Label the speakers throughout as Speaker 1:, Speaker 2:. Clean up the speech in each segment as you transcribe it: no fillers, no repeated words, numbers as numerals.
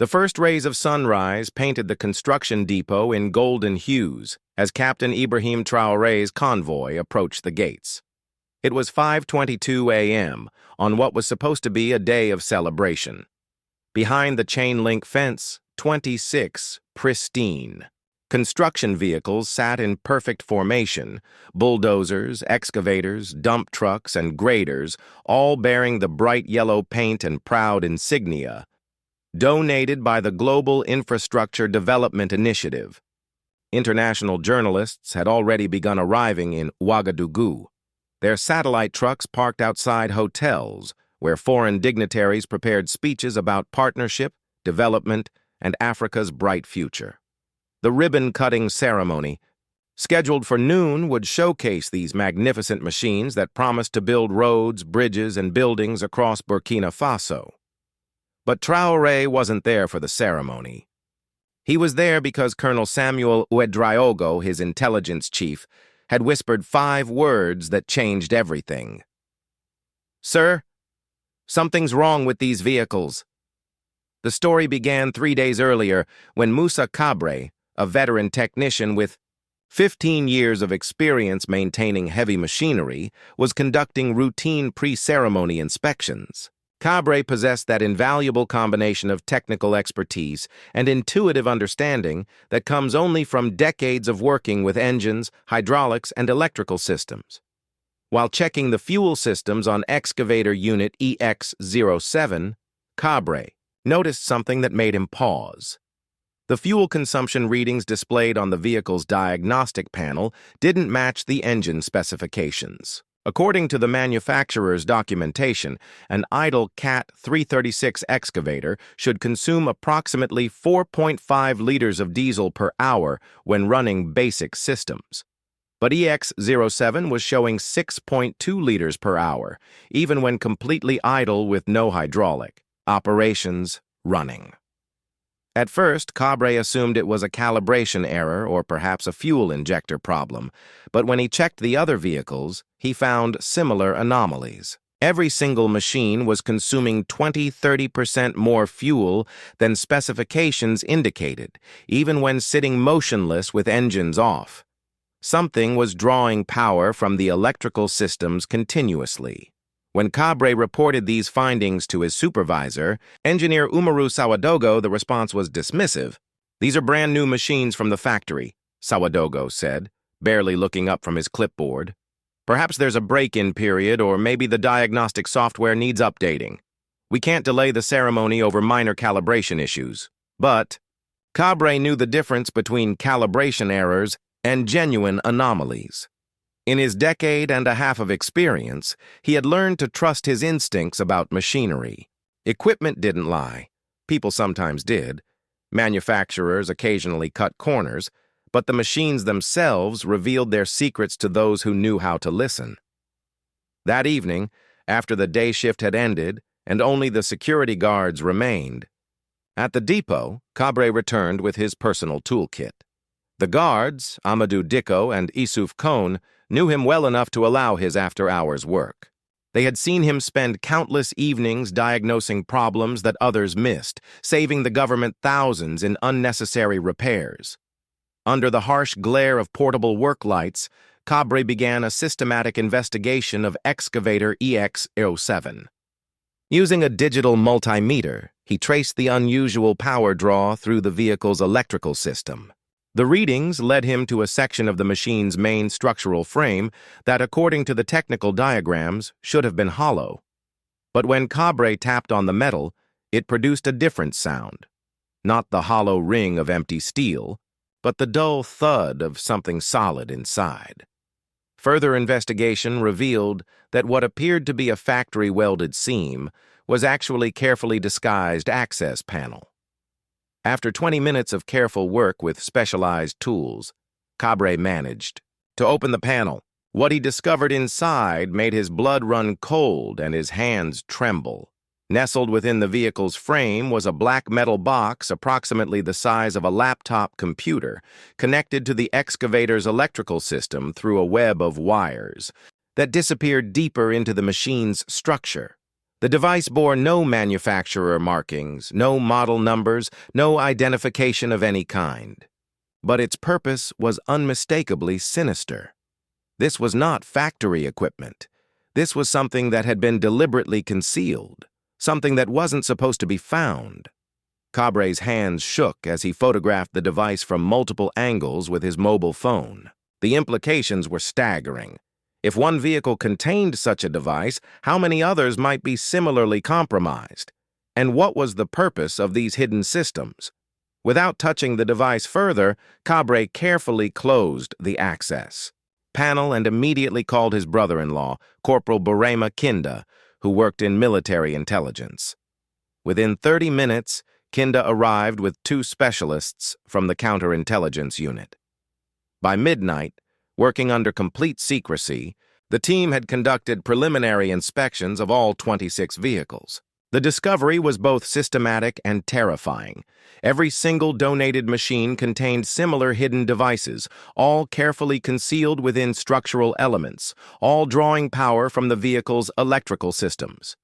Speaker 1: The first rays of sunrise painted the construction depot in golden hues as Captain Ibrahim Traoré's convoy approached the gates. It was 5:22 a.m. on what was supposed to be a day of celebration. Behind the chain-link fence, 26 pristine construction vehicles sat in perfect formation, bulldozers, excavators, dump trucks, and graders, all bearing the bright yellow paint and proud insignia, donated by the Global Infrastructure Development Initiative. International journalists had already begun arriving in Ouagadougou, their satellite trucks parked outside hotels, where foreign dignitaries prepared speeches about partnership, development, and Africa's bright future. The ribbon-cutting ceremony, scheduled for noon, would showcase these magnificent machines that promised to build roads, bridges, and buildings across Burkina Faso. But Traoré wasn't there for the ceremony. He was there because Colonel Samuel Ouedraogo, his intelligence chief, had whispered 5 words that changed everything. "Sir, something's wrong with these vehicles." The story began 3 days earlier when Moussa Cabre, a veteran technician with 15 years of experience maintaining heavy machinery, was conducting routine pre-ceremony inspections. Cabre possessed that invaluable combination of technical expertise and intuitive understanding that comes only from decades of working with engines, hydraulics, and electrical systems. While checking the fuel systems on excavator unit EX-07, Cabre noticed something that made him pause. The fuel consumption readings displayed on the vehicle's diagnostic panel didn't match the engine specifications. According to the manufacturer's documentation, an idle CAT 336 excavator should consume approximately 4.5 liters of diesel per hour when running basic systems. But EX-07 was showing 6.2 liters per hour, even when completely idle with no hydraulic operations running. At first, Cabre assumed it was a calibration error or perhaps a fuel injector problem, but when he checked the other vehicles, he found similar anomalies. Every single machine was consuming 20–30% more fuel than specifications indicated, even when sitting motionless with engines off. Something was drawing power from the electrical systems continuously. When Cabre reported these findings to his supervisor, engineer Umaru Sawadogo, the response was dismissive. "These are brand new machines from the factory," Sawadogo said, barely looking up from his clipboard. "Perhaps there's a break-in period, or maybe the diagnostic software needs updating. We can't delay the ceremony over minor calibration issues." But Cabre knew the difference between calibration errors and genuine anomalies. In his decade and a half of experience, he had learned to trust his instincts about machinery. Equipment didn't lie. People sometimes did. Manufacturers occasionally cut corners, but the machines themselves revealed their secrets to those who knew how to listen. That evening, after the day shift had ended and only the security guards remained, at the depot, Cabre returned with his personal toolkit. The guards, Amadou Dicko and Issouf Kone, knew him well enough to allow his after-hours work. They had seen him spend countless evenings diagnosing problems that others missed, saving the government thousands in unnecessary repairs. Under the harsh glare of portable work lights, Cabre began a systematic investigation of excavator EX-07. Using a digital multimeter, he traced the unusual power draw through the vehicle's electrical system. The readings led him to a section of the machine's main structural frame that, according to the technical diagrams, should have been hollow. But when Cabre tapped on the metal, it produced a different sound. Not the hollow ring of empty steel, but the dull thud of something solid inside. Further investigation revealed that what appeared to be a factory-welded seam was actually carefully disguised access panel. After 20 minutes of careful work with specialized tools, Cabre managed to open the panel. What he discovered inside made his blood run cold and his hands tremble. Nestled within the vehicle's frame was a black metal box approximately the size of a laptop computer, connected to the excavator's electrical system through a web of wires that disappeared deeper into the machine's structure. The device bore no manufacturer markings, no model numbers, no identification of any kind. But its purpose was unmistakably sinister. This was not factory equipment. This was something that had been deliberately concealed, something that wasn't supposed to be found. Cabre's hands shook as he photographed the device from multiple angles with his mobile phone. The implications were staggering. If one vehicle contained such a device, how many others might be similarly compromised? And what was the purpose of these hidden systems? Without touching the device further, Cabre carefully closed the access panel and immediately called his brother-in-law, Corporal Burema Kinda, who worked in military intelligence. Within 30 minutes, Kinda arrived with 2 specialists from the counterintelligence unit. By midnight, working under complete secrecy, the team had conducted preliminary inspections of all 26 vehicles. The discovery was both systematic and terrifying. Every single donated machine contained similar hidden devices, all carefully concealed within structural elements, all drawing power from the vehicle's electrical systems.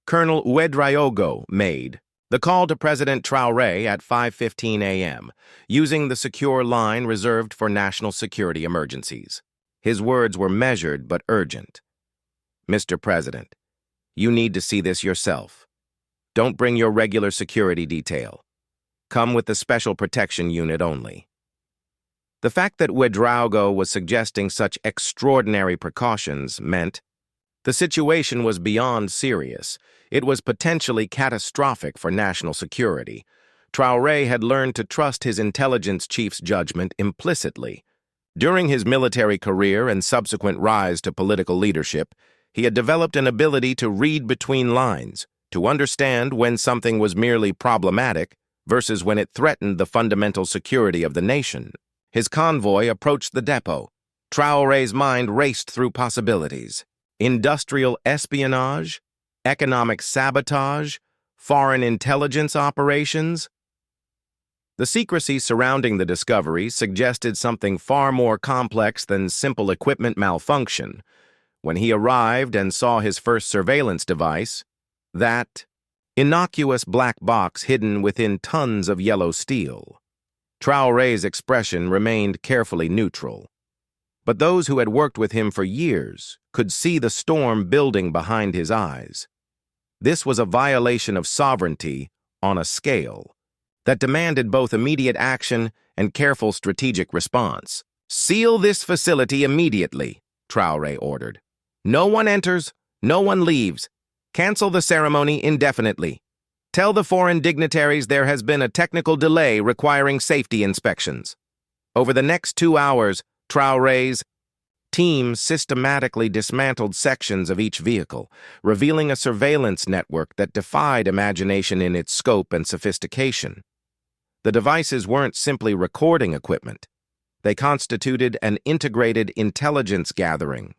Speaker 1: Colonel Ouedraogo made the call to President Traoré at 5:15 a.m., using the secure line reserved for national security emergencies. His words were measured but urgent. "Mr. President, you need to see this yourself. Don't bring your regular security detail. Come with the Special Protection Unit only." The fact that Ouedraogo was suggesting such extraordinary precautions meant the situation was beyond serious. It was potentially catastrophic for national security. Traoré had learned to trust his intelligence chief's judgment implicitly. During his military career and subsequent rise to political leadership, he had developed an ability to read between lines, to understand when something was merely problematic versus when it threatened the fundamental security of the nation. His convoy approached the depot. Traoré's mind raced through possibilities. Industrial espionage, economic sabotage, foreign intelligence operations. The secrecy surrounding the discovery suggested something far more complex than simple equipment malfunction. When he arrived and saw his first surveillance device, that innocuous black box hidden within tons of yellow steel, Traoré's expression remained carefully neutral. But those who had worked with him for years could see the storm building behind his eyes. This was a violation of sovereignty on a scale that demanded both immediate action and careful strategic response. "Seal this facility immediately," Traoré ordered. "No one enters, no one leaves. Cancel the ceremony indefinitely. Tell the foreign dignitaries there has been a technical delay requiring safety inspections." Over the next 2 hours, Traoré's team systematically dismantled sections of each vehicle, revealing a surveillance network that defied imagination in its scope and sophistication. The devices weren't simply recording equipment. They constituted an integrated intelligence-gathering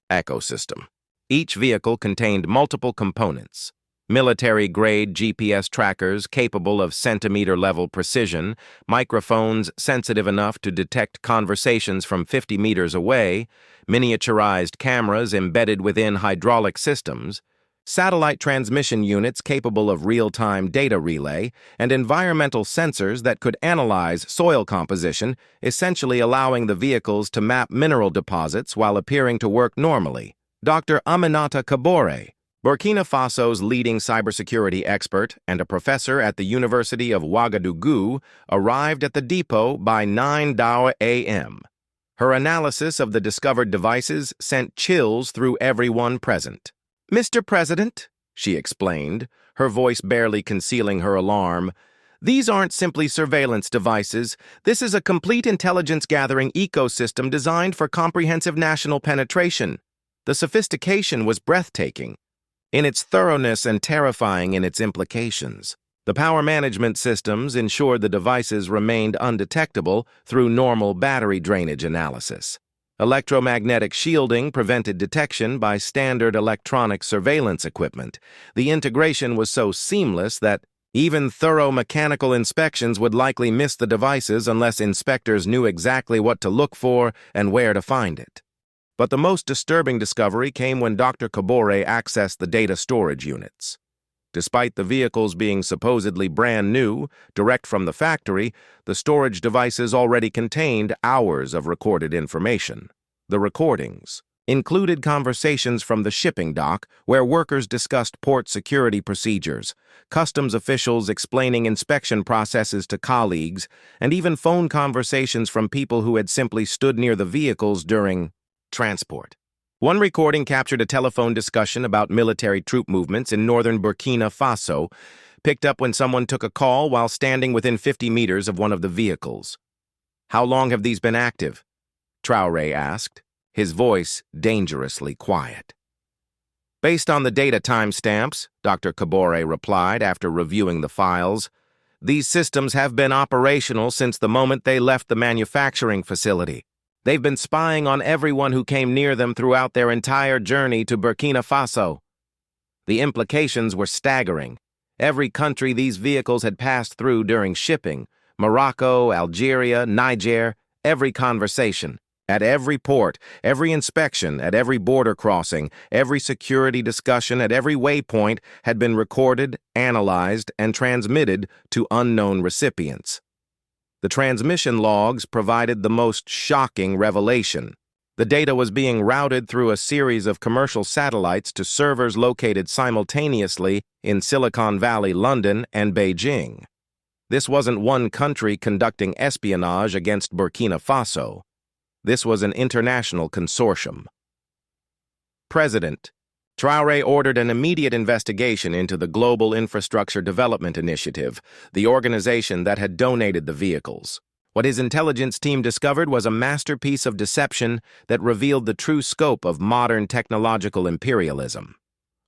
Speaker 1: ecosystem. Each vehicle contained multiple components: military-grade GPS trackers capable of centimeter-level precision, microphones sensitive enough to detect conversations from 50 meters away, miniaturized cameras embedded within hydraulic systems, satellite transmission units capable of real-time data relay, and environmental sensors that could analyze soil composition, essentially allowing the vehicles to map mineral deposits while appearing to work normally. Dr. Aminata Kabore, Burkina Faso's leading cybersecurity expert and a professor at the University of Ouagadougou, arrived at the depot by 9 a.m. Her analysis of the discovered devices sent chills through everyone present. "Mr. President," she explained, her voice barely concealing her alarm, "these aren't simply surveillance devices. This is a complete intelligence-gathering ecosystem designed for comprehensive national penetration." The sophistication was breathtaking in its thoroughness and terrifying in its implications. The power management systems ensured the devices remained undetectable through normal battery drainage analysis. Electromagnetic shielding prevented detection by standard electronic surveillance equipment. The integration was so seamless that even thorough mechanical inspections would likely miss the devices unless inspectors knew exactly what to look for and where to find it. But the most disturbing discovery came when Dr. Traoré accessed the data storage units. Despite the vehicles being supposedly brand new, direct from the factory, the storage devices already contained hours of recorded information. The recordings included conversations from the shipping dock where workers discussed port security procedures, customs officials explaining inspection processes to colleagues, and even phone conversations from people who had simply stood near the vehicles during transport. One recording captured a telephone discussion about military troop movements in northern Burkina Faso, picked up when someone took a call while standing within 50 meters of one of the vehicles. "How long have these been active?" Traoré asked, his voice dangerously quiet. "Based on the data timestamps," Dr. Traoré replied after reviewing the files, "these systems have been operational since the moment they left the manufacturing facility. They've been spying on everyone who came near them throughout their entire journey to Burkina Faso." The implications were staggering. Every country these vehicles had passed through during shipping, Morocco, Algeria, Niger, every conversation, at every port, every inspection, at every border crossing, every security discussion, at every waypoint had been recorded, analyzed, and transmitted to unknown recipients. The transmission logs provided the most shocking revelation. The data was being routed through a series of commercial satellites to servers located simultaneously in Silicon Valley, London, and Beijing. This wasn't one country conducting espionage against Burkina Faso. This was an international consortium. President Traoré ordered an immediate investigation into the Global Infrastructure Development Initiative, the organization that had donated the vehicles. What his intelligence team discovered was a masterpiece of deception that revealed the true scope of modern technological imperialism.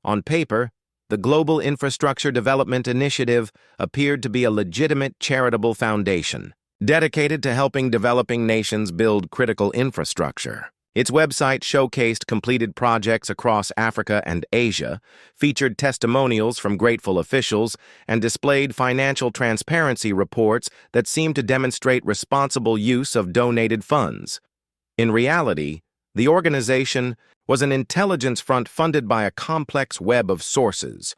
Speaker 1: On paper, the Global Infrastructure Development Initiative appeared to be a legitimate charitable foundation, dedicated to helping developing nations build critical infrastructure. Its website showcased completed projects across Africa and Asia, featured testimonials from grateful officials, and displayed financial transparency reports that seemed to demonstrate responsible use of donated funds. In reality, the organization was an intelligence front funded by a complex web of sources.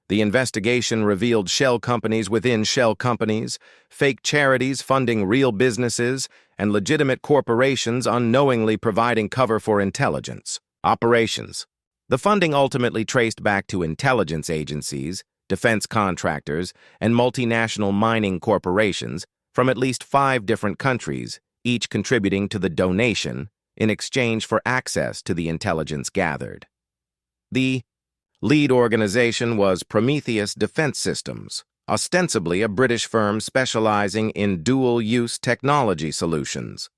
Speaker 1: The investigation revealed shell companies within shell companies, fake charities funding real businesses, and legitimate corporations unknowingly providing cover for intelligence operations. The funding ultimately traced back to intelligence agencies, defense contractors, and multinational mining corporations from at least 5 different countries, each contributing to the donation in exchange for access to the intelligence gathered. The lead organization was Prometheus Defense Systems, ostensibly a British firm specializing in dual-use technology solutions.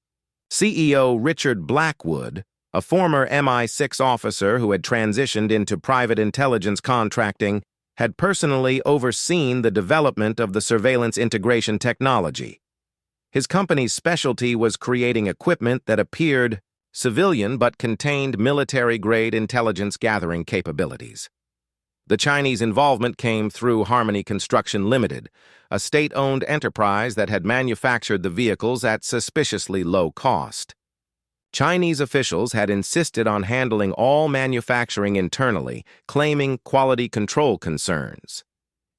Speaker 1: CEO Richard Blackwood, a former MI6 officer who had transitioned into private intelligence contracting, had personally overseen the development of the surveillance integration technology. His company's specialty was creating equipment that appeared civilian but contained military-grade intelligence gathering capabilities. The Chinese involvement came through Harmony Construction Limited, a state-owned enterprise that had manufactured the vehicles at suspiciously low cost. Chinese officials had insisted on handling all manufacturing internally, claiming quality control concerns.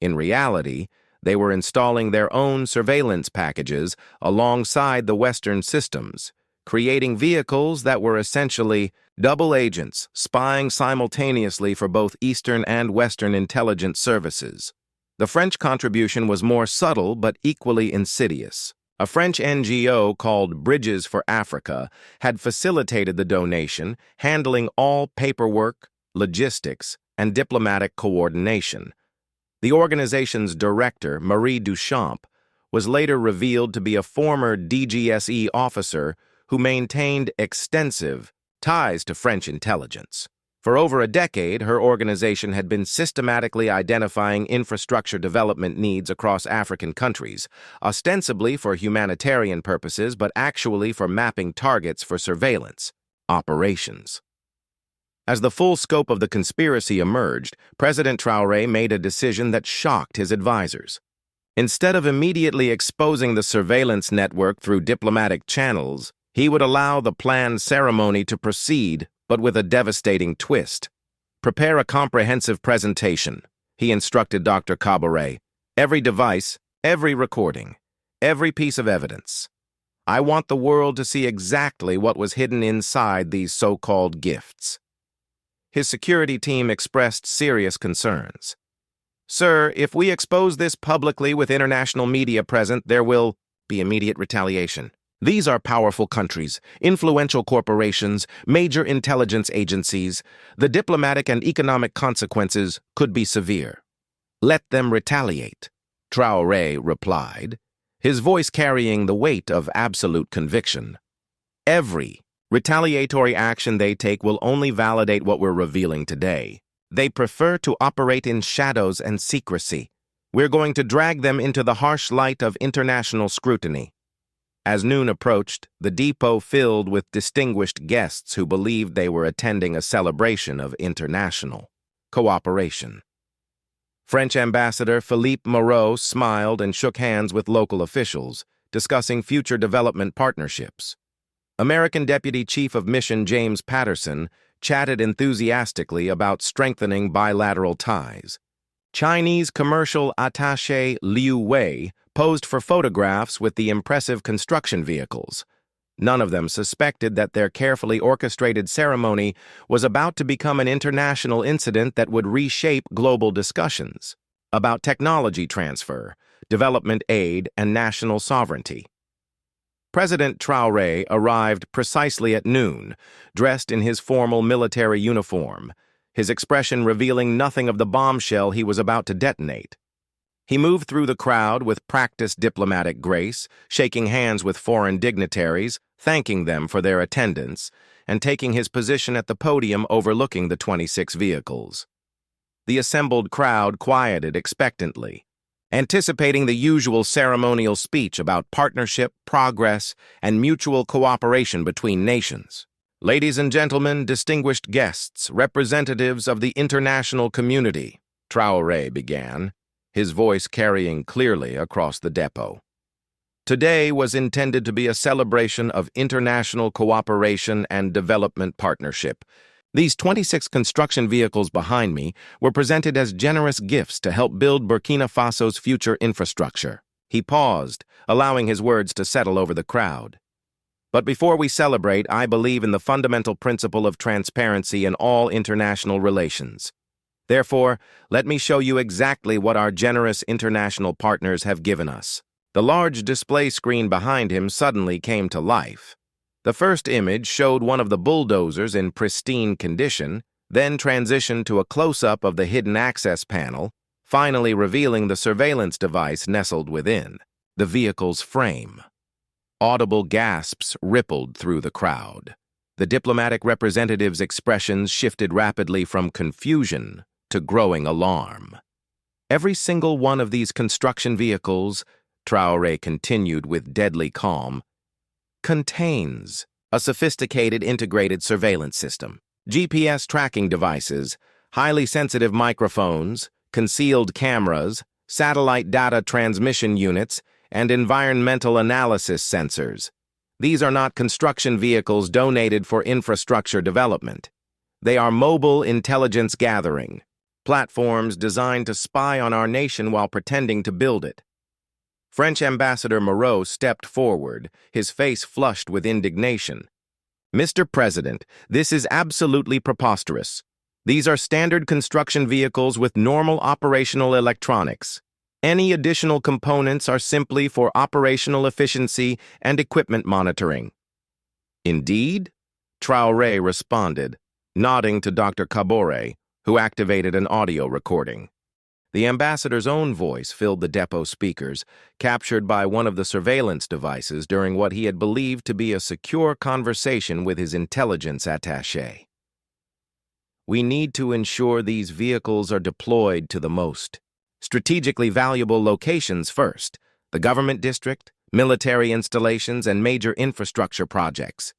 Speaker 1: In reality, they were installing their own surveillance packages alongside the Western systems, creating vehicles that were essentially double agents spying simultaneously for both Eastern and Western intelligence services. The French contribution was more subtle but equally insidious. A French NGO called Bridges for Africa had facilitated the donation, handling all paperwork, logistics, and diplomatic coordination. The organization's director, Marie Duchamp, was later revealed to be a former DGSE officer who maintained extensive ties to French intelligence. For over a decade, her organization had been systematically identifying infrastructure development needs across African countries, ostensibly for humanitarian purposes, but actually for mapping targets for surveillance operations. As the full scope of the conspiracy emerged, President Traoré made a decision that shocked his advisors. Instead of immediately exposing the surveillance network through diplomatic channels, He would allow the planned ceremony to proceed, but with a devastating twist. Prepare a comprehensive presentation, he instructed Dr. Caboret. Every device, every recording, every piece of evidence. I want the world to see exactly what was hidden inside these so-called gifts. His security team expressed serious concerns. Sir, if we expose this publicly with international media present, there will be immediate retaliation. These are powerful countries, influential corporations, major intelligence agencies. The diplomatic and economic consequences could be severe. Let them retaliate, Traoré replied, his voice carrying the weight of absolute conviction. Every retaliatory action they take will only validate what we're revealing today. They prefer to operate in shadows and secrecy. We're going to drag them into the harsh light of international scrutiny. As noon approached, the depot filled with distinguished guests who believed they were attending a celebration of international cooperation. French Ambassador Philippe Moreau smiled and shook hands with local officials, discussing future development partnerships. American Deputy Chief of Mission James Patterson chatted enthusiastically about strengthening bilateral ties. Chinese commercial attaché Liu Wei posed for photographs with the impressive construction vehicles. None of them suspected that their carefully orchestrated ceremony was about to become an international incident that would reshape global discussions about technology transfer, development aid, and national sovereignty. President Traoré arrived precisely at noon, dressed in his formal military uniform, his expression revealing nothing of the bombshell he was about to detonate. He moved through the crowd with practiced diplomatic grace, shaking hands with foreign dignitaries, thanking them for their attendance, and taking his position at the podium overlooking the 26 vehicles. The assembled crowd quieted expectantly, anticipating the usual ceremonial speech about partnership, progress, and mutual cooperation between nations. Ladies and gentlemen, distinguished guests, representatives of the international community, Traoré began, his voice carrying clearly across the depot. Today was intended to be a celebration of international cooperation and development partnership. These 26 construction vehicles behind me were presented as generous gifts to help build Burkina Faso's future infrastructure. He paused, allowing his words to settle over the crowd. But before we celebrate, I believe in the fundamental principle of transparency in all international relations. Therefore, let me show you exactly what our generous international partners have given us. The large display screen behind him suddenly came to life. The first image showed one of the bulldozers in pristine condition, then transitioned to a close-up of the hidden access panel, finally revealing the surveillance device nestled within, the vehicle's frame. Audible gasps rippled through the crowd. The diplomatic representative's expressions shifted rapidly from confusion to growing alarm. Every single one of these construction vehicles, Traoré continued with deadly calm, contains a sophisticated integrated surveillance system, GPS tracking devices, highly sensitive microphones, concealed cameras, satellite data transmission units, and environmental analysis sensors. These are not construction vehicles donated for infrastructure development. They are mobile intelligence gathering platforms designed to spy on our nation while pretending to build it. French Ambassador Moreau stepped forward, his face flushed with indignation. Mr. President, this is absolutely preposterous. These are standard construction vehicles with normal operational electronics. Any additional components are simply for operational efficiency and equipment monitoring. Indeed? Traoré responded, nodding to Dr. Caboret, who activated an audio recording. The ambassador's own voice filled the depot speakers, captured by one of the surveillance devices during what he had believed to be a secure conversation with his intelligence attaché. We need to ensure these vehicles are deployed to the most strategically valuable locations first, the government district, military installations, and major infrastructure projects.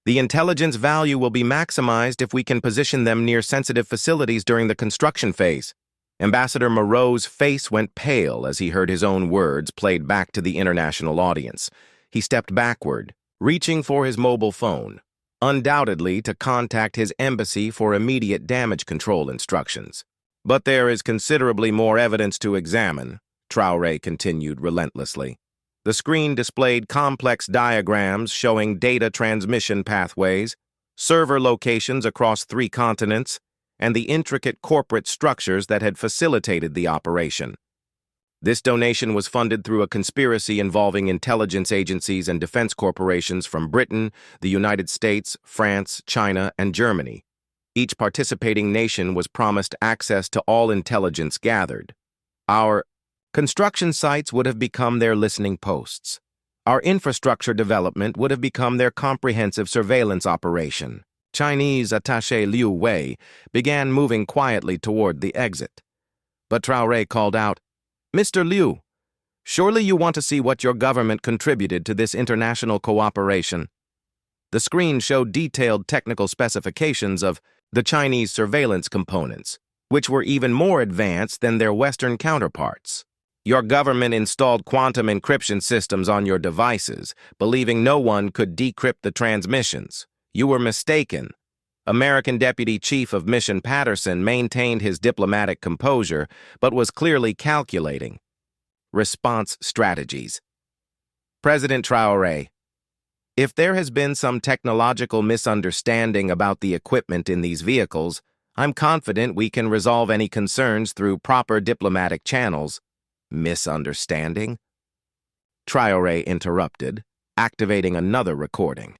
Speaker 1: The intelligence value will be maximized if we can position them near sensitive facilities during the construction phase. Ambassador Moreau's face went pale as he heard his own words played back to the international audience. He stepped backward, reaching for his mobile phone, undoubtedly to contact his embassy for immediate damage control instructions. But there is considerably more evidence to examine, Traoré continued relentlessly. The screen displayed complex diagrams showing data transmission pathways, server locations across 3 continents, and the intricate corporate structures that had facilitated the operation. This donation was funded through a conspiracy involving intelligence agencies and defense corporations from Britain, the United States, France, China, and Germany. Each participating nation was promised access to all intelligence gathered. Our construction sites would have become their listening posts. Our infrastructure development would have become their comprehensive surveillance operation. Chinese attaché Liu Wei began moving quietly toward the exit. But Traoré called out, "Mr. Liu, surely you want to see what your government contributed to this international cooperation." The screen showed detailed technical specifications of the Chinese surveillance components, which were even more advanced than their Western counterparts. Your government installed quantum encryption systems on your devices, believing no one could decrypt the transmissions. You were mistaken. American Deputy Chief of Mission Patterson maintained his diplomatic composure, but was clearly calculating. Response strategies. President Traoré, if there has been some technological misunderstanding about the equipment in these vehicles, I'm confident we can resolve any concerns through proper diplomatic channels. Misunderstanding? Traoré interrupted, activating another recording.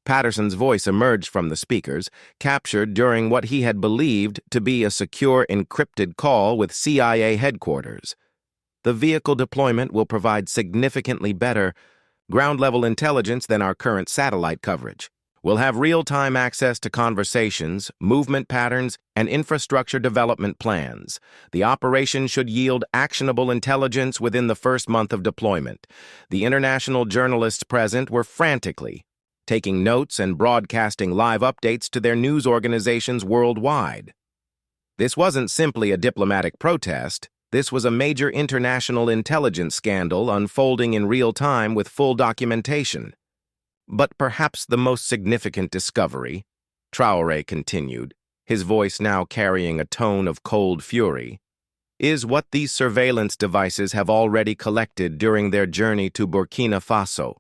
Speaker 1: Patterson's voice emerged from the speakers, captured during what he had believed to be a secure encrypted call with CIA headquarters. The vehicle deployment will provide significantly better ground-level intelligence than our current satellite coverage. We'll have real-time access to conversations, movement patterns, and infrastructure development plans. The operation should yield actionable intelligence within the first month of deployment. The international journalists present were frantically taking notes and broadcasting live updates to their news organizations worldwide. This wasn't simply a diplomatic protest. This was a major international intelligence scandal unfolding in real time with full documentation. But perhaps the most significant discovery, Traoré continued, his voice now carrying a tone of cold fury, is what these surveillance devices have already collected during their journey to Burkina Faso.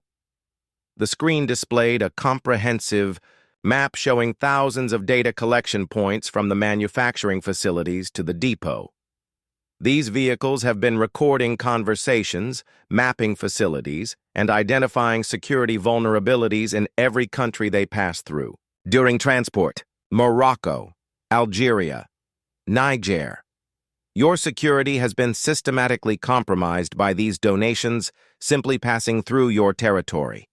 Speaker 1: The screen displayed a comprehensive map showing thousands of data collection points from the manufacturing facilities to the depot. These vehicles have been recording conversations, mapping facilities, and identifying security vulnerabilities in every country they pass through. During transport, Morocco, Algeria, Niger. Your security has been systematically compromised by these donations simply passing through your territory.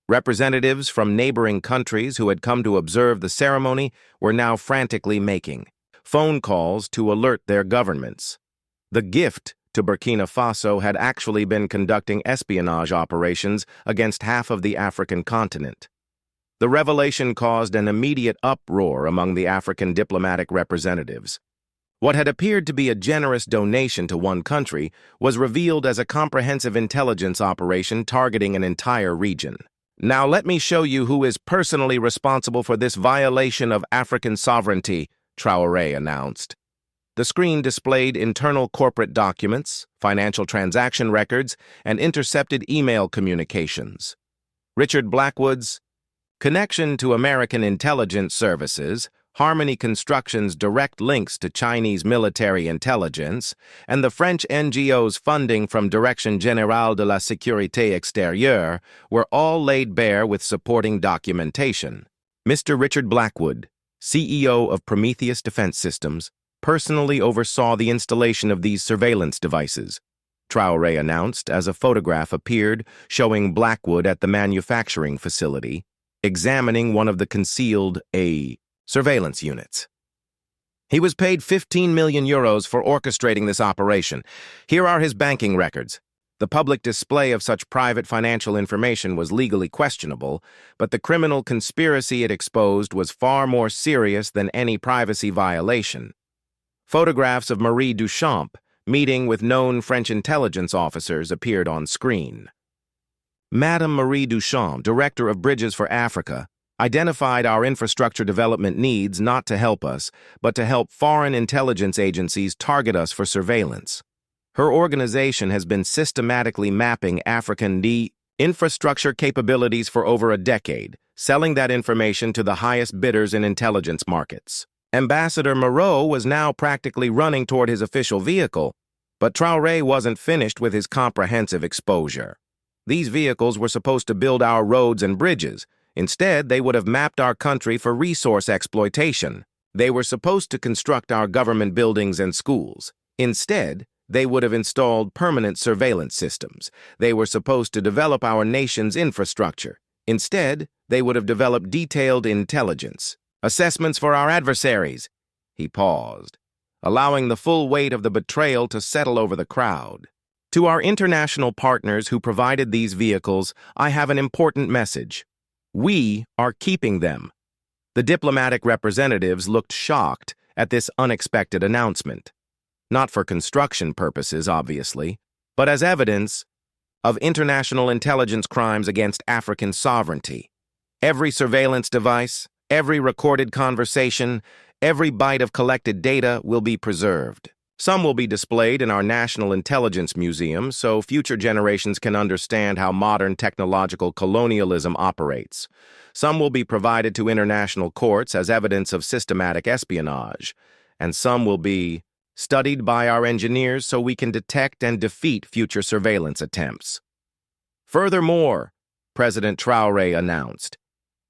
Speaker 1: Representatives from neighboring countries who had come to observe the ceremony were now frantically making phone calls to alert their governments. The gift to Burkina Faso had actually been conducting espionage operations against half of the African continent. The revelation caused an immediate uproar among the African diplomatic representatives. What had appeared to be a generous donation to one country was revealed as a comprehensive intelligence operation targeting an entire region. Now let me show you who is personally responsible for this violation of African sovereignty, Traoré announced. The screen displayed internal corporate documents, financial transaction records, and intercepted email communications. Richard Blackwood's connection to American intelligence services, Harmony Construction's direct links to Chinese military intelligence, and the French NGO's funding from Direction Générale de la Sécurité Extérieure were all laid bare with supporting documentation. Mr. Richard Blackwood, CEO of Prometheus Defense Systems, personally oversaw the installation of these surveillance devices, Traoré announced as a photograph appeared showing Blackwood at the manufacturing facility, examining one of the concealed surveillance units. He was paid 15 million euros for orchestrating this operation. Here are his banking records. The public display of such private financial information was legally questionable, but the criminal conspiracy it exposed was far more serious than any privacy violation. Photographs of Marie Duchamp meeting with known French intelligence officers appeared on screen. Madame Marie Duchamp, Director of Bridges for Africa, identified our infrastructure development needs not to help us, but to help foreign intelligence agencies target us for surveillance. Her organization has been systematically mapping African infrastructure capabilities for over a decade, selling that information to the highest bidders in intelligence markets. Ambassador Moreau was now practically running toward his official vehicle, but Traoré wasn't finished with his comprehensive exposure. These vehicles were supposed to build our roads and bridges. Instead, they would have mapped our country for resource exploitation. They were supposed to construct our government buildings and schools. Instead, they would have installed permanent surveillance systems. They were supposed to develop our nation's infrastructure. Instead, they would have developed detailed intelligence, assessments for our adversaries. He paused, allowing the full weight of the betrayal to settle over the crowd. To our international partners who provided these vehicles, I have an important message. We are keeping them. The diplomatic representatives looked shocked at this unexpected announcement. Not for construction purposes, obviously, but as evidence of international intelligence crimes against African sovereignty. Every surveillance device, every recorded conversation, every byte of collected data will be preserved. Some will be displayed in our National Intelligence Museum so future generations can understand how modern technological colonialism operates. Some will be provided to international courts as evidence of systematic espionage, and some will be studied by our engineers so we can detect and defeat future surveillance attempts. Furthermore, President Traoré announced,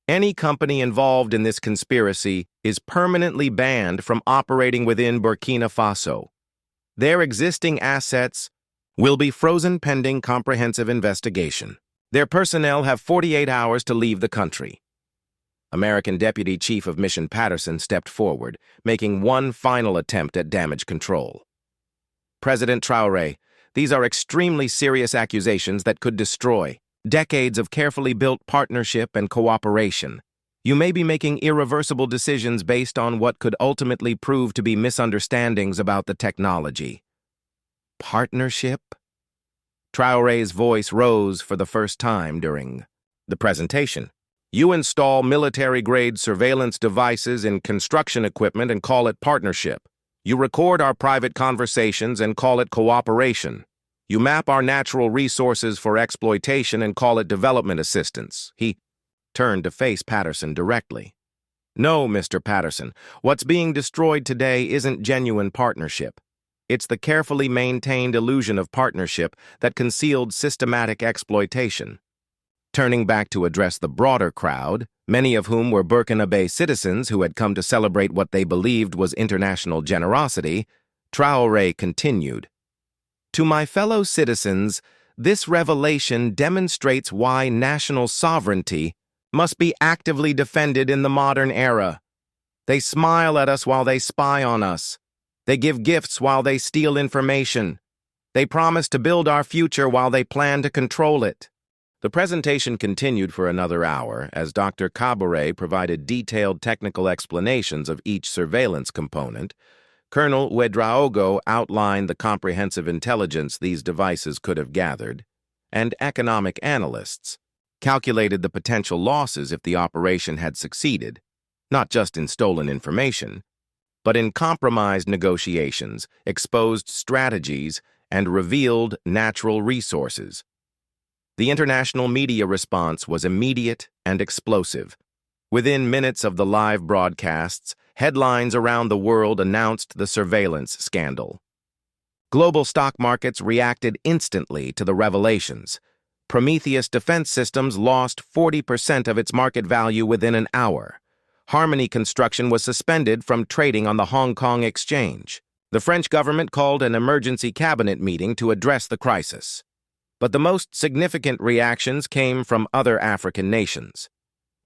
Speaker 1: any company involved in this conspiracy is permanently banned from operating within Burkina Faso. Their existing assets will be frozen pending comprehensive investigation. Their personnel have 48 hours to leave the country. American Deputy Chief of Mission Patterson stepped forward, making one final attempt at damage control. President Traoré, these are extremely serious accusations that could destroy decades of carefully built partnership and cooperation. You may be making irreversible decisions based on what could ultimately prove to be misunderstandings about the technology. Partnership? Traoré's voice rose for the first time during the presentation. You install military-grade surveillance devices in construction equipment and call it partnership. You record our private conversations and call it cooperation. You map our natural resources for exploitation and call it development assistance. He turned to face Patterson directly. No, Mr. Patterson, what's being destroyed today isn't genuine partnership. It's the carefully maintained illusion of partnership that concealed systematic exploitation. Turning back to address the broader crowd, many of whom were Burkinabe citizens who had come to celebrate what they believed was international generosity, Traoré continued. To my fellow citizens, this revelation demonstrates why national sovereignty must be actively defended in the modern era. They smile at us while they spy on us. They give gifts while they steal information. They promise to build our future while they plan to control it. The presentation continued for another hour as Dr. Caboret provided detailed technical explanations of each surveillance component. Colonel Ouedraogo outlined the comprehensive intelligence these devices could have gathered, and economic analysts calculated the potential losses if the operation had succeeded, not just in stolen information, but in compromised negotiations, exposed strategies, and revealed natural resources. The international media response was immediate and explosive. Within minutes of the live broadcasts, headlines around the world announced the surveillance scandal. Global stock markets reacted instantly to the revelations. Prometheus Defense Systems lost 40% of its market value within an hour. Harmony Construction was suspended from trading on the Hong Kong exchange. The French government called an emergency cabinet meeting to address the crisis. But the most significant reactions came from other African nations.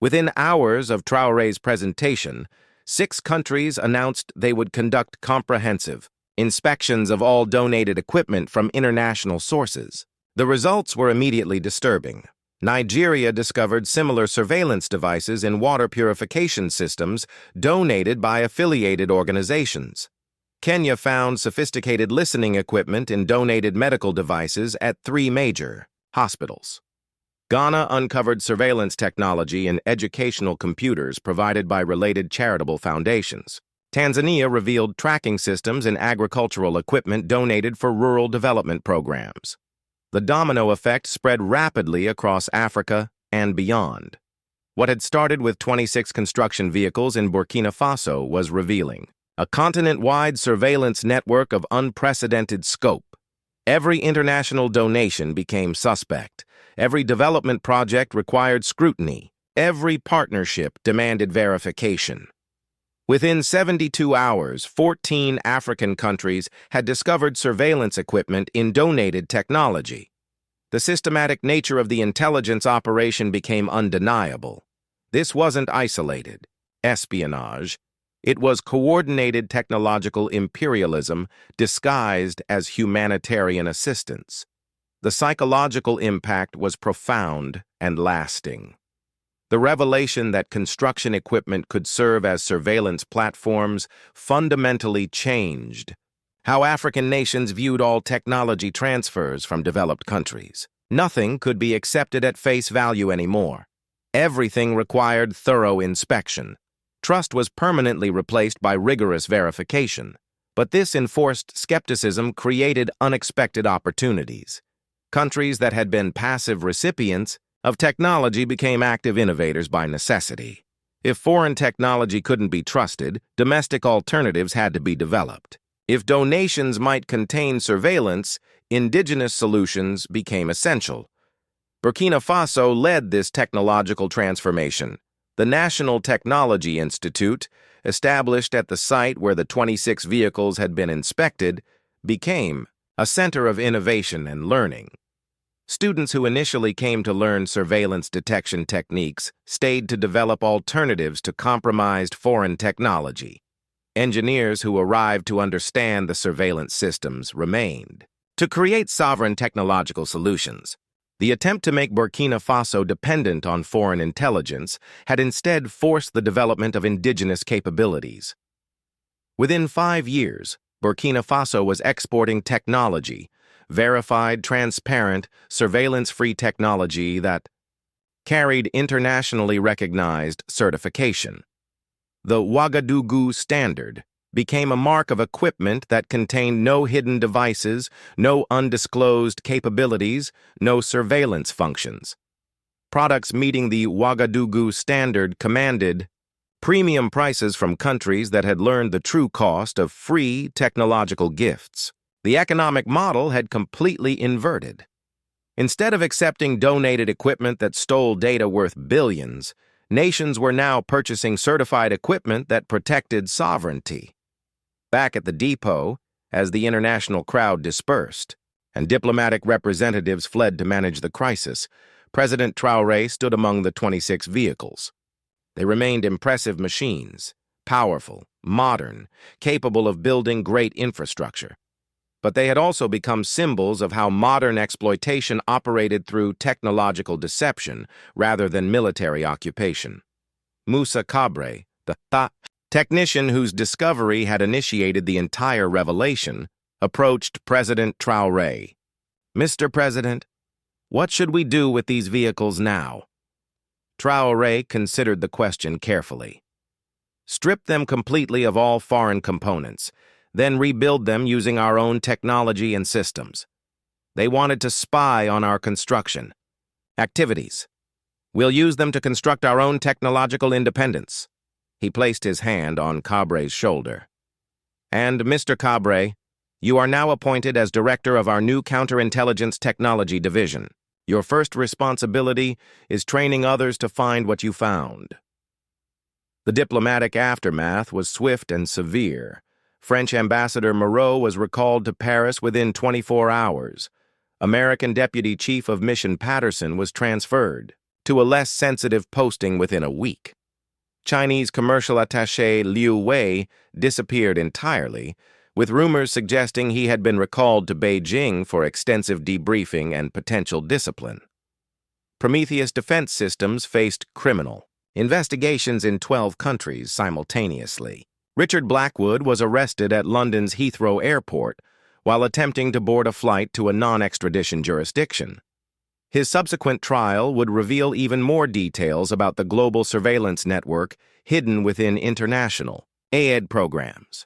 Speaker 1: Within hours of Traoré's presentation, 6 countries announced they would conduct comprehensive inspections of all donated equipment from international sources. The results were immediately disturbing. Nigeria discovered similar surveillance devices in water purification systems donated by affiliated organizations. Kenya found sophisticated listening equipment in donated medical devices at 3 major hospitals. Ghana uncovered surveillance technology in educational computers provided by related charitable foundations. Tanzania revealed tracking systems in agricultural equipment donated for rural development programs. The domino effect spread rapidly across Africa and beyond. What had started with 26 construction vehicles in Burkina Faso was revealing a continent-wide surveillance network of unprecedented scope. Every international donation became suspect. Every development project required scrutiny. Every partnership demanded verification. Within 72 hours, 14 African countries had discovered surveillance equipment in donated technology. The systematic nature of the intelligence operation became undeniable. This wasn't isolated espionage. It was coordinated technological imperialism disguised as humanitarian assistance. The psychological impact was profound and lasting. The revelation that construction equipment could serve as surveillance platforms fundamentally changed how African nations viewed all technology transfers from developed countries. Nothing could be accepted at face value anymore. Everything required thorough inspection. Trust was permanently replaced by rigorous verification. But this enforced skepticism created unexpected opportunities. Countries that had been passive recipients of technology became active innovators by necessity. If foreign technology couldn't be trusted, domestic alternatives had to be developed. If donations might contain surveillance, indigenous solutions became essential. Burkina Faso led this technological transformation. The National Technology Institute, established at the site where the 26 vehicles had been inspected, became a center of innovation and learning. Students who initially came to learn surveillance detection techniques stayed to develop alternatives to compromised foreign technology. Engineers who arrived to understand the surveillance systems remained. To create sovereign technological solutions, the attempt to make Burkina Faso dependent on foreign intelligence had instead forced the development of indigenous capabilities. Within 5 years, Burkina Faso was exporting technology, verified, transparent, surveillance-free technology that carried internationally recognized certification. The Ouagadougou Standard became a mark of equipment that contained no hidden devices, no undisclosed capabilities, no surveillance functions. Products meeting the Ouagadougou Standard commanded premium prices from countries that had learned the true cost of free technological gifts. The economic model had completely inverted. Instead of accepting donated equipment that stole data worth billions, nations were now purchasing certified equipment that protected sovereignty. Back at the depot, as the international crowd dispersed and diplomatic representatives fled to manage the crisis, President Traoré stood among the 26 vehicles. They remained impressive machines, powerful, modern, capable of building great infrastructure. But they had also become symbols of how modern exploitation operated through technological deception rather than military occupation. Moussa Cabre, the technician whose discovery had initiated the entire revelation, approached President Traoré. "Mr. President, what should we do with these vehicles now?" Traoré considered the question carefully. "Strip them completely of all foreign components, then rebuild them using our own technology and systems. They wanted to spy on our construction activities. We'll use them to construct our own technological independence." He placed his hand on Cabre's shoulder. "And, Mr. Cabre, you are now appointed as director of our new counterintelligence technology division. Your first responsibility is training others to find what you found." The diplomatic aftermath was swift and severe. French Ambassador Moreau was recalled to Paris within 24 hours. American Deputy Chief of Mission Patterson was transferred to a less sensitive posting within a week. Chinese commercial attaché Liu Wei disappeared entirely, with rumors suggesting he had been recalled to Beijing for extensive debriefing and potential discipline. Prometheus Defense Systems faced criminal investigations in 12 countries simultaneously. Richard Blackwood was arrested at London's Heathrow Airport while attempting to board a flight to a non-extradition jurisdiction. His subsequent trial would reveal even more details about the global surveillance network hidden within international aid programs.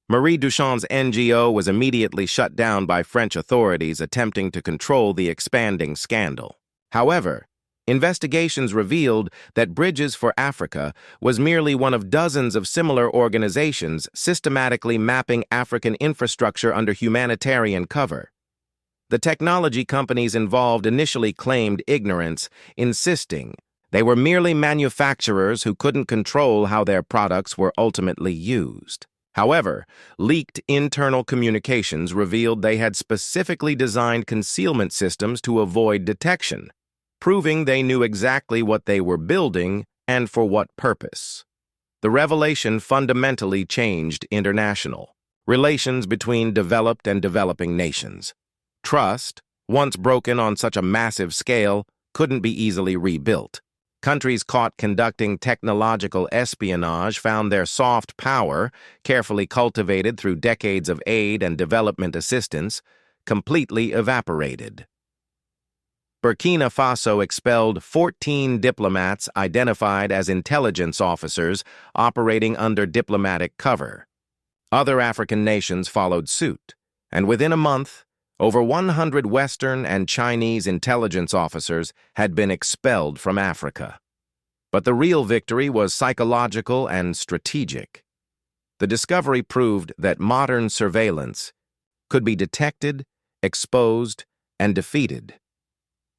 Speaker 1: Marie Duchamp's NGO was immediately shut down by French authorities attempting to control the expanding scandal. However, investigations revealed that Bridges for Africa was merely one of dozens of similar organizations systematically mapping African infrastructure under humanitarian cover. The technology companies involved initially claimed ignorance, insisting they were merely manufacturers who couldn't control how their products were ultimately used. However, leaked internal communications revealed they had specifically designed concealment systems to avoid detection, proving they knew exactly what they were building and for what purpose. The revelation fundamentally changed international relations between developed and developing nations. Trust, once broken on such a massive scale, couldn't be easily rebuilt. Countries caught conducting technological espionage found their soft power, carefully cultivated through decades of aid and development assistance, completely evaporated. Burkina Faso expelled 14 diplomats identified as intelligence officers operating under diplomatic cover. Other African nations followed suit, and within a month, over 100 Western and Chinese intelligence officers had been expelled from Africa. But the real victory was psychological and strategic. The discovery proved that modern surveillance could be detected, exposed, and defeated.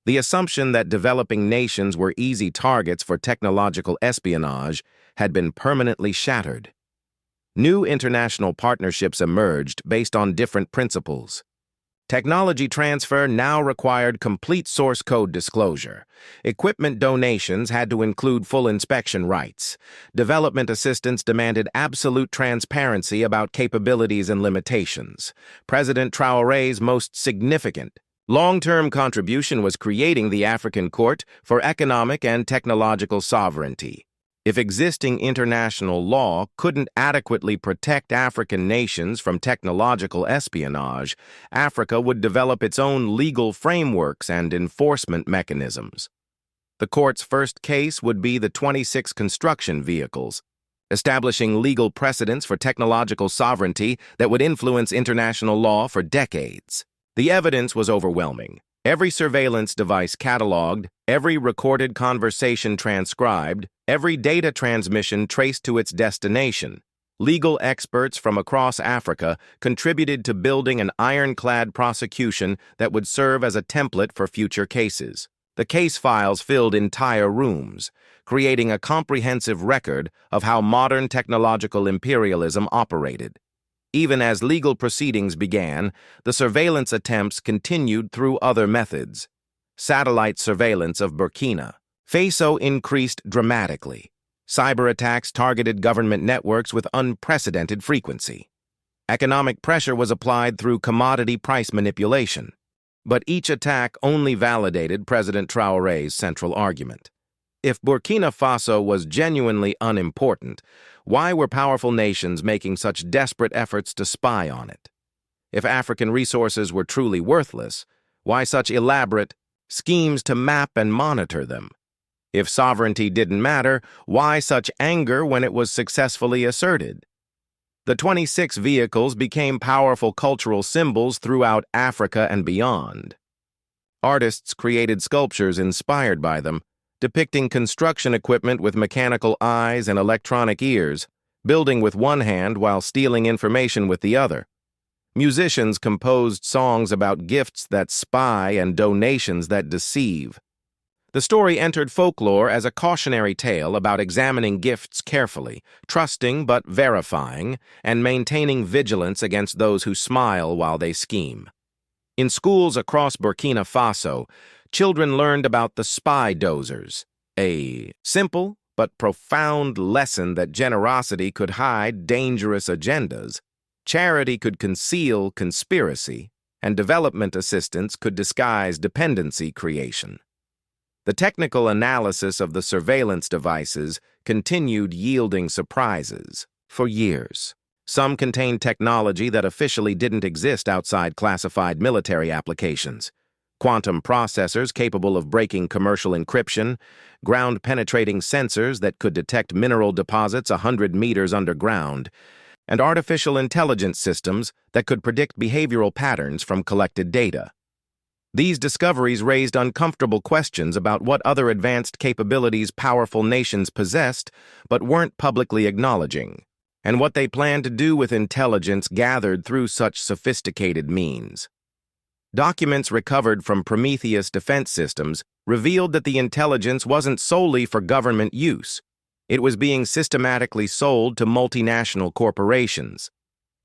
Speaker 1: The assumption that developing nations were easy targets for technological espionage had been permanently shattered. New international partnerships emerged based on different principles. Technology transfer now required complete source code disclosure. Equipment donations had to include full inspection rights. Development assistance demanded absolute transparency about capabilities and limitations. President Traoré's most significant long-term contribution was creating the African Court for Economic and Technological Sovereignty. If existing international law couldn't adequately protect African nations from technological espionage, Africa would develop its own legal frameworks and enforcement mechanisms. The court's first case would be the 26 construction vehicles, establishing legal precedents for technological sovereignty that would influence international law for decades. The evidence was overwhelming. Every surveillance device cataloged, every recorded conversation transcribed, every data transmission traced to its destination. Legal experts from across Africa contributed to building an ironclad prosecution that would serve as a template for future cases. The case files filled entire rooms, creating a comprehensive record of how modern technological imperialism operated. Even as legal proceedings began, the surveillance attempts continued through other methods. Satellite surveillance of Burkina Faso increased dramatically. Cyber attacks targeted government networks with unprecedented frequency. Economic pressure was applied through commodity price manipulation. But each attack only validated President Traoré's central argument. If Burkina Faso was genuinely unimportant, why were powerful nations making such desperate efforts to spy on it? If African resources were truly worthless, why such elaborate schemes to map and monitor them? If sovereignty didn't matter, why such anger when it was successfully asserted? The 26 vehicles became powerful cultural symbols throughout Africa and beyond. Artists created sculptures inspired by them, depicting construction equipment with mechanical eyes and electronic ears, building with one hand while stealing information with the other. Musicians composed songs about gifts that spy and donations that deceive. The story entered folklore as a cautionary tale about examining gifts carefully, trusting but verifying, and maintaining vigilance against those who smile while they scheme. In schools across Burkina Faso, children learned about the spy dozers, a simple but profound lesson that generosity could hide dangerous agendas, charity could conceal conspiracy, and development assistance could disguise dependency creation. The technical analysis of the surveillance devices continued yielding surprises for years. Some contained technology that officially didn't exist outside classified military applications. quantum processors capable of breaking commercial encryption, ground-penetrating sensors that could detect mineral deposits 100 meters underground, and artificial intelligence systems that could predict behavioral patterns from collected data. These discoveries raised uncomfortable questions about what other advanced capabilities powerful nations possessed but weren't publicly acknowledging, and what they planned to do with intelligence gathered through such sophisticated means. Documents recovered from Prometheus defense systems revealed that the intelligence wasn't solely for government use. It was being systematically sold to multinational corporations.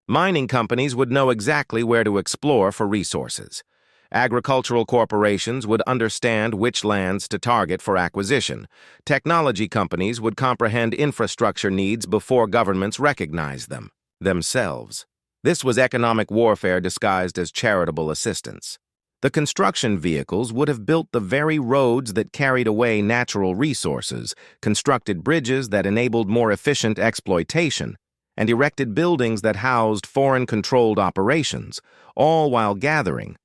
Speaker 1: Mining companies would know exactly where to explore for resources. Agricultural corporations would understand which lands to target for acquisition. Technology companies would comprehend infrastructure needs before governments recognized them themselves. This was economic warfare disguised as charitable assistance. The construction vehicles would have built the very roads that carried away natural resources, constructed bridges that enabled more efficient exploitation, and erected buildings that housed foreign-controlled operations, all while gathering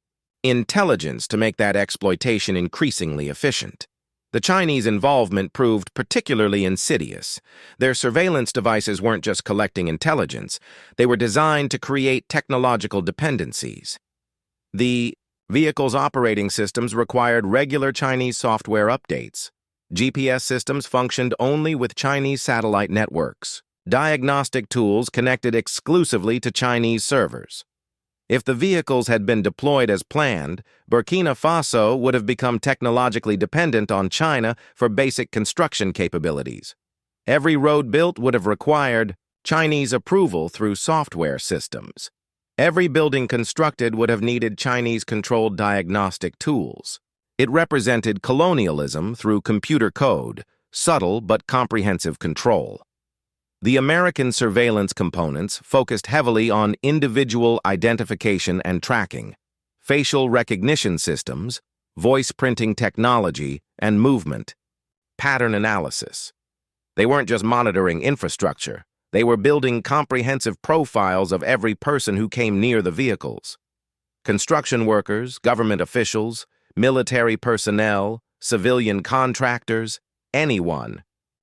Speaker 1: intelligence to make that exploitation increasingly efficient. The Chinese involvement proved particularly insidious. Their surveillance devices weren't just collecting intelligence, they were designed to create technological dependencies. The vehicle's operating systems required regular Chinese software updates. GPS systems functioned only with Chinese satellite networks. Diagnostic tools connected exclusively to Chinese servers. If the vehicles had been deployed as planned, Burkina Faso would have become technologically dependent on China for basic construction capabilities. Every road built would have required Chinese approval through software systems. Every building constructed would have needed Chinese-controlled diagnostic tools. It represented colonialism through computer code, subtle but comprehensive control. The American surveillance components focused heavily on individual identification and tracking, facial recognition systems, voice printing technology, and movement, pattern analysis. They weren't just monitoring infrastructure, they were building comprehensive profiles of every person who came near the vehicles. Construction workers, government officials, military personnel, civilian contractors, anyone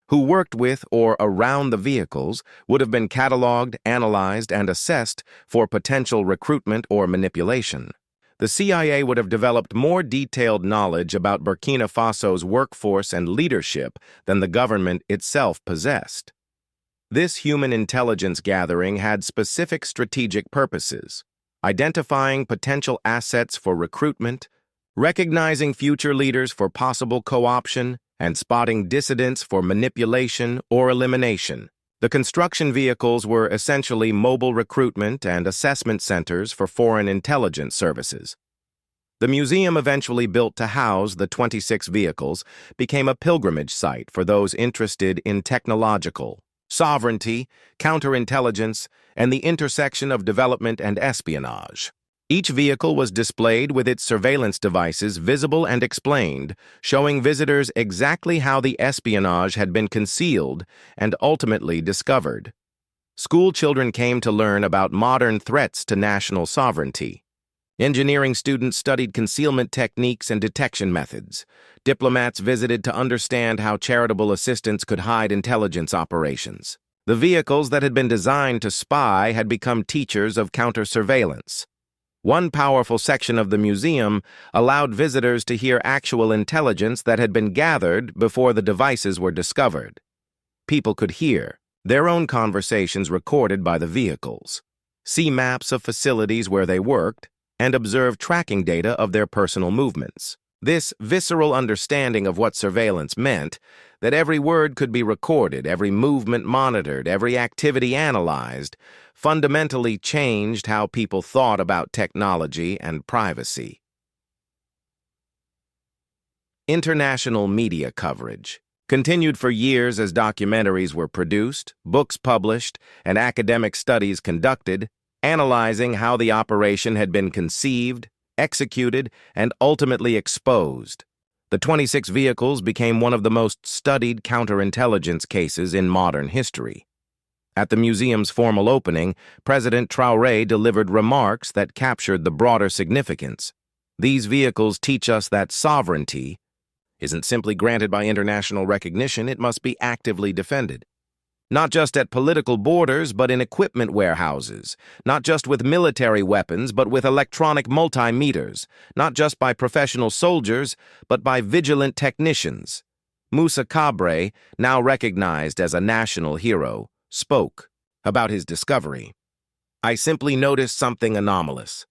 Speaker 1: who worked with or around the vehicles would have been cataloged, analyzed, and assessed for potential recruitment or manipulation. The CIA would have developed more detailed knowledge about Burkina Faso's workforce and leadership than the government itself possessed. This human intelligence gathering had specific strategic purposes: identifying potential assets for recruitment, recognizing future leaders for possible co-option, and spotting dissidents for manipulation or elimination. The construction vehicles were essentially mobile recruitment and assessment centers for foreign intelligence services. The museum eventually built to house the 26 vehicles became a pilgrimage site for those interested in technological sovereignty, counterintelligence, and the intersection of development and espionage. Each vehicle was displayed with its surveillance devices visible and explained, showing visitors exactly how the espionage had been concealed and ultimately discovered. School children came to learn about modern threats to national sovereignty. Engineering students studied concealment techniques and detection methods. Diplomats visited to understand how charitable assistance could hide intelligence operations. The vehicles that had been designed to spy had become teachers of counter-surveillance. One powerful section of the museum allowed visitors to hear actual intelligence that had been gathered before the devices were discovered. People could hear their own conversations recorded by the vehicles, see maps of facilities where they worked, and observe tracking data of their personal movements. This visceral understanding of what surveillance meant, that every word could be recorded, every movement monitored, every activity analyzed, fundamentally changed how people thought about technology and privacy. International media coverage continued for years as documentaries were produced, books published, and academic studies conducted, analyzing how the operation had been conceived, executed, and ultimately exposed. The 26 vehicles became one of the most studied counterintelligence cases in modern history. At the museum's formal opening, President Traoré delivered remarks that captured the broader significance. These vehicles teach us that sovereignty isn't simply granted by international recognition, it must be actively defended. Not just at political borders, but in equipment warehouses. Not just with military weapons, but with electronic multimeters. Not just by professional soldiers, but by vigilant technicians. Musa Cabre, now recognized as a national hero, spoke about his discovery. "I simply noticed something anomalous.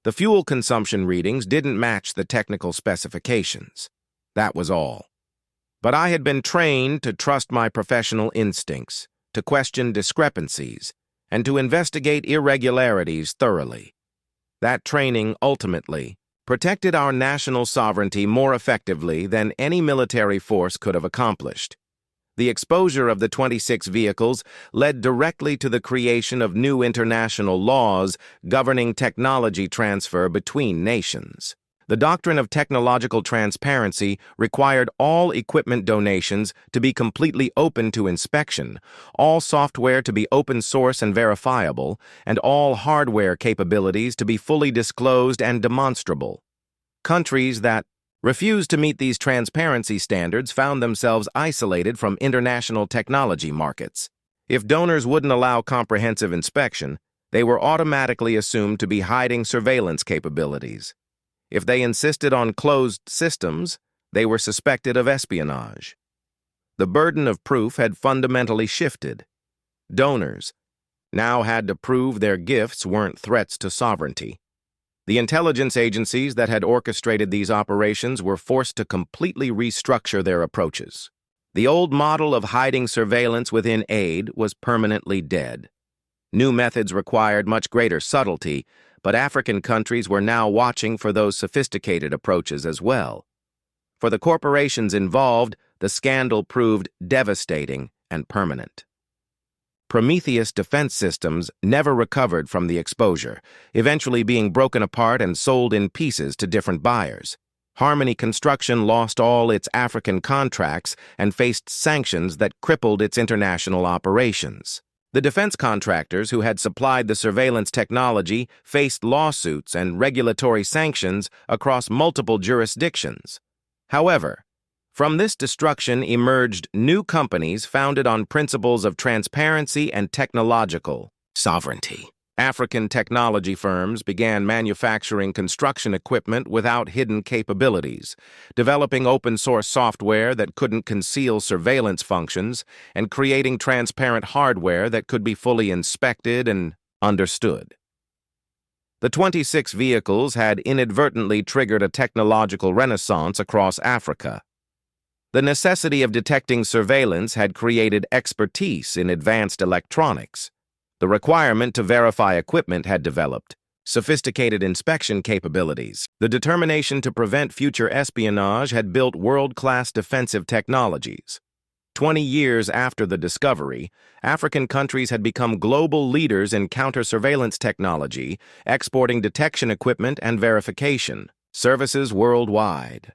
Speaker 1: The fuel consumption readings didn't match the technical specifications. That was all. But I had been trained to trust my professional instincts, to question discrepancies, and to investigate irregularities thoroughly. That training ultimately protected our national sovereignty more effectively than any military force could have accomplished. The exposure of the 26 vehicles led directly to the creation of new international laws governing technology transfer between nations. The doctrine of technological transparency required all equipment donations to be completely open to inspection, all software to be open source and verifiable, and all hardware capabilities to be fully disclosed and demonstrable. Countries that refused to meet these transparency standards found themselves isolated from international technology markets. If donors wouldn't allow comprehensive inspection, they were automatically assumed to be hiding surveillance capabilities. If they insisted on closed systems, they were suspected of espionage. The burden of proof had fundamentally shifted. Donors now had to prove their gifts weren't threats to sovereignty. The intelligence agencies that had orchestrated these operations were forced to completely restructure their approaches. The old model of hiding surveillance within aid was permanently dead. New methods required much greater subtlety, but African countries were now watching for those sophisticated approaches as well. For the corporations involved, the scandal proved devastating and permanent. Prometheus defense systems never recovered from the exposure, eventually being broken apart and sold in pieces to different buyers. Harmony Construction lost all its African contracts and faced sanctions that crippled its international operations. The defense contractors who had supplied the surveillance technology faced lawsuits and regulatory sanctions across multiple jurisdictions. However, from this destruction emerged new companies founded on principles of transparency and technological sovereignty. African technology firms began manufacturing construction equipment without hidden capabilities, developing open-source software that couldn't conceal surveillance functions, and creating transparent hardware that could be fully inspected and understood. The 26 vehicles had inadvertently triggered a technological renaissance across Africa. The necessity of detecting surveillance had created expertise in advanced electronics. The requirement to verify equipment had developed sophisticated inspection capabilities. The determination to prevent future espionage had built world-class defensive technologies. 20 years after the discovery, African countries had become global leaders in counter-surveillance technology, exporting detection equipment and verification services worldwide.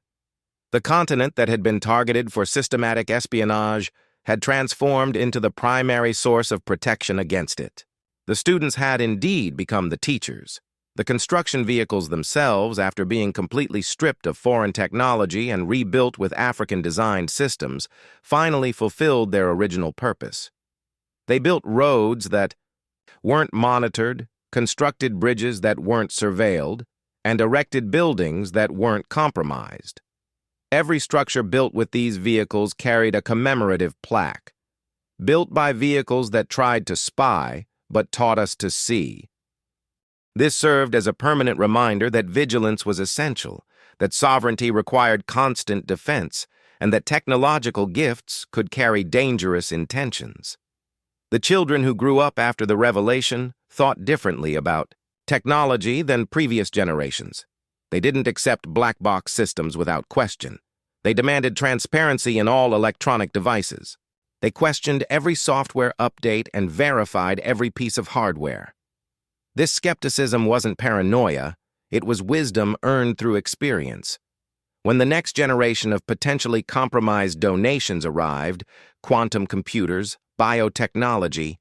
Speaker 1: The continent that had been targeted for systematic espionage had transformed into the primary source of protection against it. The students had indeed become the teachers. The construction vehicles themselves, after being completely stripped of foreign technology and rebuilt with African-designed systems, finally fulfilled their original purpose. They built roads that weren't monitored, constructed bridges that weren't surveilled, and erected buildings that weren't compromised. Every structure built with these vehicles carried a commemorative plaque, built by vehicles that tried to spy but taught us to see. This served as a permanent reminder that vigilance was essential, that sovereignty required constant defense, and that technological gifts could carry dangerous intentions. The children who grew up after the revelation thought differently about technology than previous generations. They didn't accept black box systems without question. They demanded transparency in all electronic devices. They questioned every software update and verified every piece of hardware. This skepticism wasn't paranoia, it was wisdom earned through experience. When the next generation of potentially compromised donations arrived, quantum computers, biotechnology,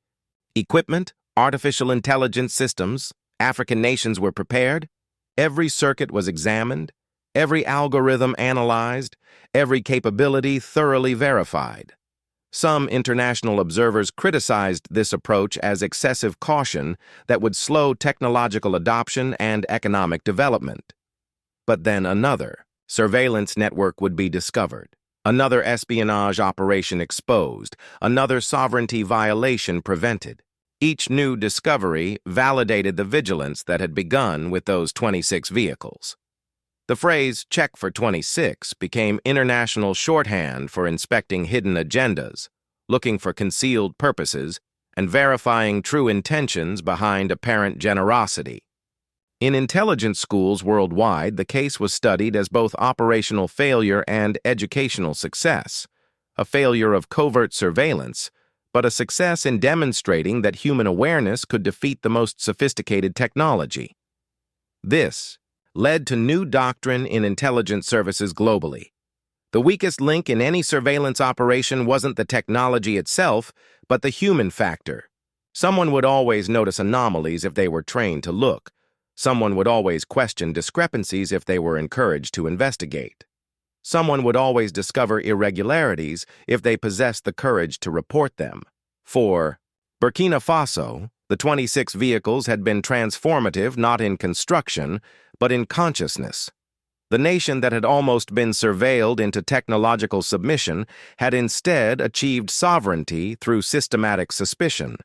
Speaker 1: equipment, artificial intelligence systems, African nations were prepared. Every circuit was examined, every algorithm analyzed, every capability thoroughly verified. Some international observers criticized this approach as excessive caution that would slow technological adoption and economic development. But then another surveillance network would be discovered, another espionage operation exposed, another sovereignty violation prevented. Each new discovery validated the vigilance that had begun with those 26 vehicles. The phrase "check for 26" became international shorthand for inspecting hidden agendas, looking for concealed purposes, and verifying true intentions behind apparent generosity. In intelligence schools worldwide, the case was studied as both operational failure and educational success, a failure of covert surveillance, but a success in demonstrating that human awareness could defeat the most sophisticated technology. This led to new doctrine in intelligence services globally. The weakest link in any surveillance operation wasn't the technology itself, but the human factor. Someone would always notice anomalies if they were trained to look. Someone would always question discrepancies if they were encouraged to investigate. Someone would always discover irregularities if they possessed the courage to report them. For Burkina Faso, the 26 vehicles had been transformative not in construction, but in consciousness. The nation that had almost been surveilled into technological submission had instead achieved sovereignty through systematic suspicion.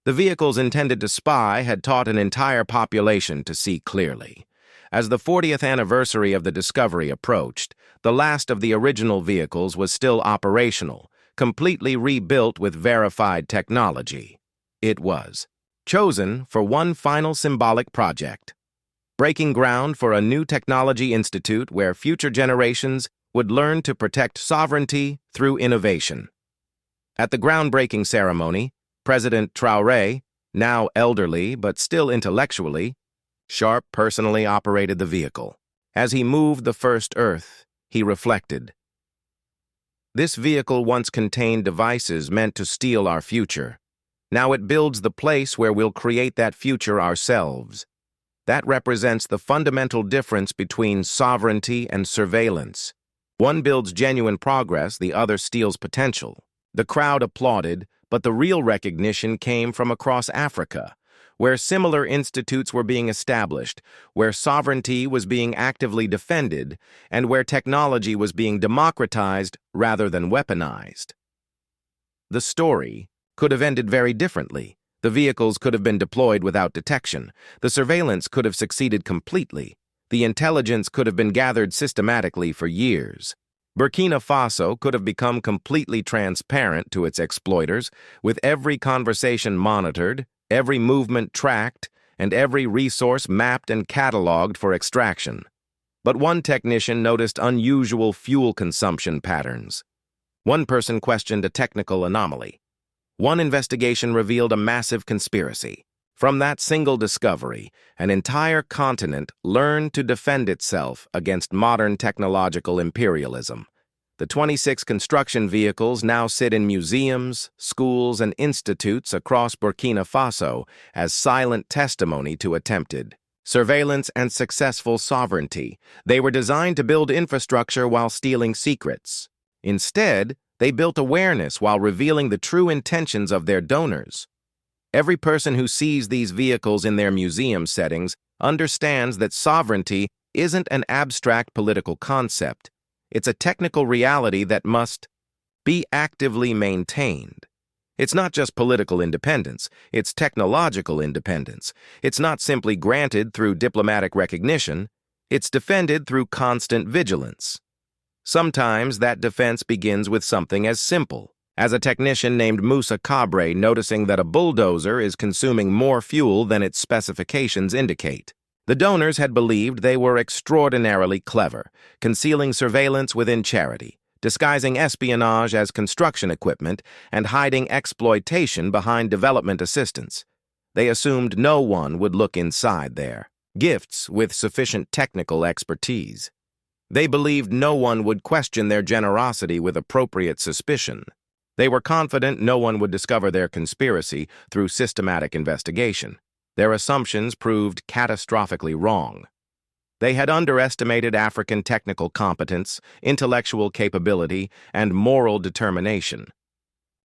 Speaker 1: The vehicles intended to spy had taught an entire population to see clearly. As the 40th anniversary of the discovery approached, the last of the original vehicles was still operational, completely rebuilt with verified technology. It was chosen for one final symbolic project, breaking ground for a new technology institute where future generations would learn to protect sovereignty through innovation. At the groundbreaking ceremony, President Traoré, now elderly but still intellectually sharp, personally operated the vehicle. As he moved the first Earth, he reflected, "This vehicle once contained devices meant to steal our future. Now it builds the place where we'll create that future ourselves. That represents the fundamental difference between sovereignty and surveillance. One builds genuine progress, the other steals potential." The crowd applauded, but the real recognition came from across Africa, where similar institutes were being established, where sovereignty was being actively defended, and where technology was being democratized rather than weaponized. The story could have ended very differently. The vehicles could have been deployed without detection. The surveillance could have succeeded completely. The intelligence could have been gathered systematically for years. Burkina Faso could have become completely transparent to its exploiters, with every conversation monitored, every movement tracked, and every resource mapped and cataloged for extraction. But one technician noticed unusual fuel consumption patterns. One person questioned a technical anomaly. One investigation revealed a massive conspiracy. From that single discovery, an entire continent learned to defend itself against modern technological imperialism. The 26 construction vehicles now sit in museums, schools, and institutes across Burkina Faso as silent testimony to attempted surveillance and successful sovereignty. They were designed to build infrastructure while stealing secrets. Instead, they built awareness while revealing the true intentions of their donors. Every person who sees these vehicles in their museum settings understands that sovereignty isn't an abstract political concept. It's a technical reality that must be actively maintained. It's not just political independence, it's technological independence. It's not simply granted through diplomatic recognition, it's defended through constant vigilance. Sometimes that defense begins with something as simple as a technician named Moussa Cabre noticing that a bulldozer is consuming more fuel than its specifications indicate. The donors had believed they were extraordinarily clever, concealing surveillance within charity, disguising espionage as construction equipment, and hiding exploitation behind development assistance. They assumed no one would look inside their gifts with sufficient technical expertise. They believed no one would question their generosity with appropriate suspicion. They were confident no one would discover their conspiracy through systematic investigation. Their assumptions proved catastrophically wrong. They had underestimated African technical competence, intellectual capability, and moral determination.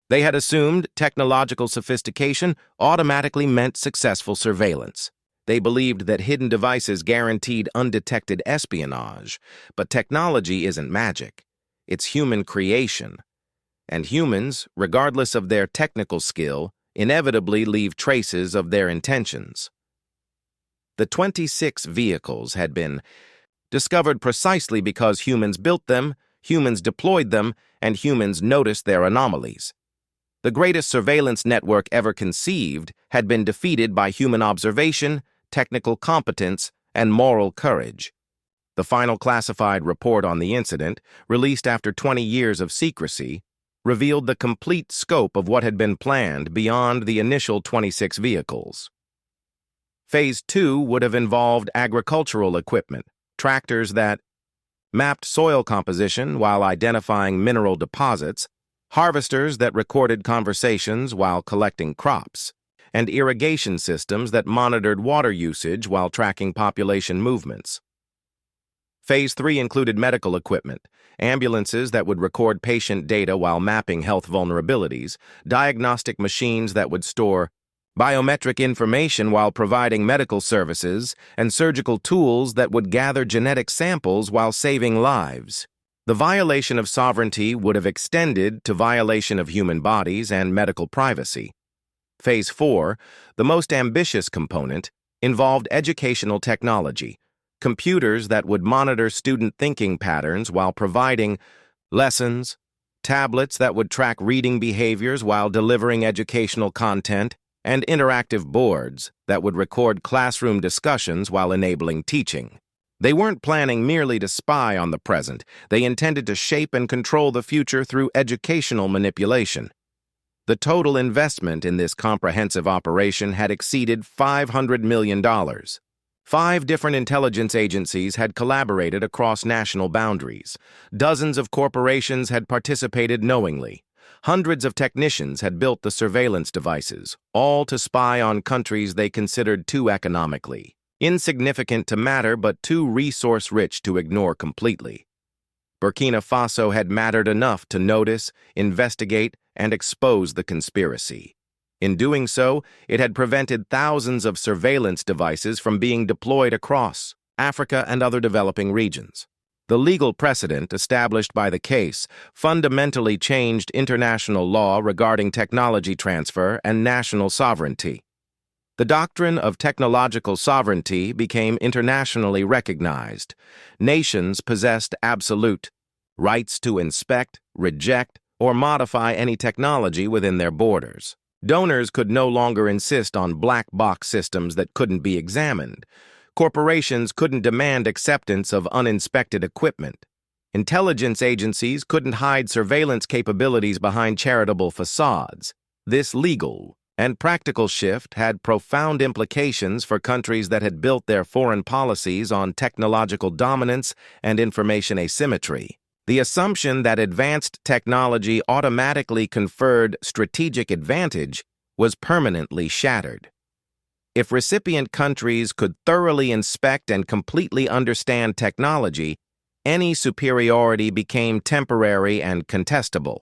Speaker 1: They had assumed technological sophistication automatically meant successful surveillance. They believed that hidden devices guaranteed undetected espionage, but technology isn't magic. It's human creation. And humans, regardless of their technical skill, inevitably leave traces of their intentions. The 26 vehicles had been discovered precisely because humans built them, humans deployed them, and humans noticed their anomalies. The greatest surveillance network ever conceived had been defeated by human observation, technical competence, and moral courage. The final classified report on the incident, released after 20 years of secrecy, revealed the complete scope of what had been planned beyond the initial 26 vehicles. Phase 2 would have involved agricultural equipment, tractors that mapped soil composition while identifying mineral deposits, harvesters that recorded conversations while collecting crops, and irrigation systems that monitored water usage while tracking population movements. Phase 3 included medical equipment, ambulances that would record patient data while mapping health vulnerabilities, diagnostic machines that would store biometric information while providing medical services, and surgical tools that would gather genetic samples while saving lives. The violation of sovereignty would have extended to violation of human bodies and medical privacy. Phase 4, the most ambitious component, involved educational technology, computers that would monitor student thinking patterns while providing lessons, tablets that would track reading behaviors while delivering educational content, and interactive boards that would record classroom discussions while enabling teaching. They weren't planning merely to spy on the present. They intended to shape and control the future through educational manipulation. The total investment in this comprehensive operation had exceeded $500 million. 5 different intelligence agencies had collaborated across national boundaries. Dozens of corporations had participated knowingly. Hundreds of technicians had built the surveillance devices, all to spy on countries they considered too economically insignificant to matter but too resource-rich to ignore completely. Burkina Faso had mattered enough to notice, investigate, and expose the conspiracy. In doing so, it had prevented thousands of surveillance devices from being deployed across Africa and other developing regions. The legal precedent established by the case fundamentally changed international law regarding technology transfer and national sovereignty. The doctrine of technological sovereignty became internationally recognized. Nations possessed absolute rights to inspect, reject, or modify any technology within their borders. Donors could no longer insist on black box systems that couldn't be examined. Corporations couldn't demand acceptance of uninspected equipment. Intelligence agencies couldn't hide surveillance capabilities behind charitable facades. This legal and practical shift had profound implications for countries that had built their foreign policies on technological dominance and information asymmetry. The assumption that advanced technology automatically conferred strategic advantage was permanently shattered. If recipient countries could thoroughly inspect and completely understand technology, any superiority became temporary and contestable.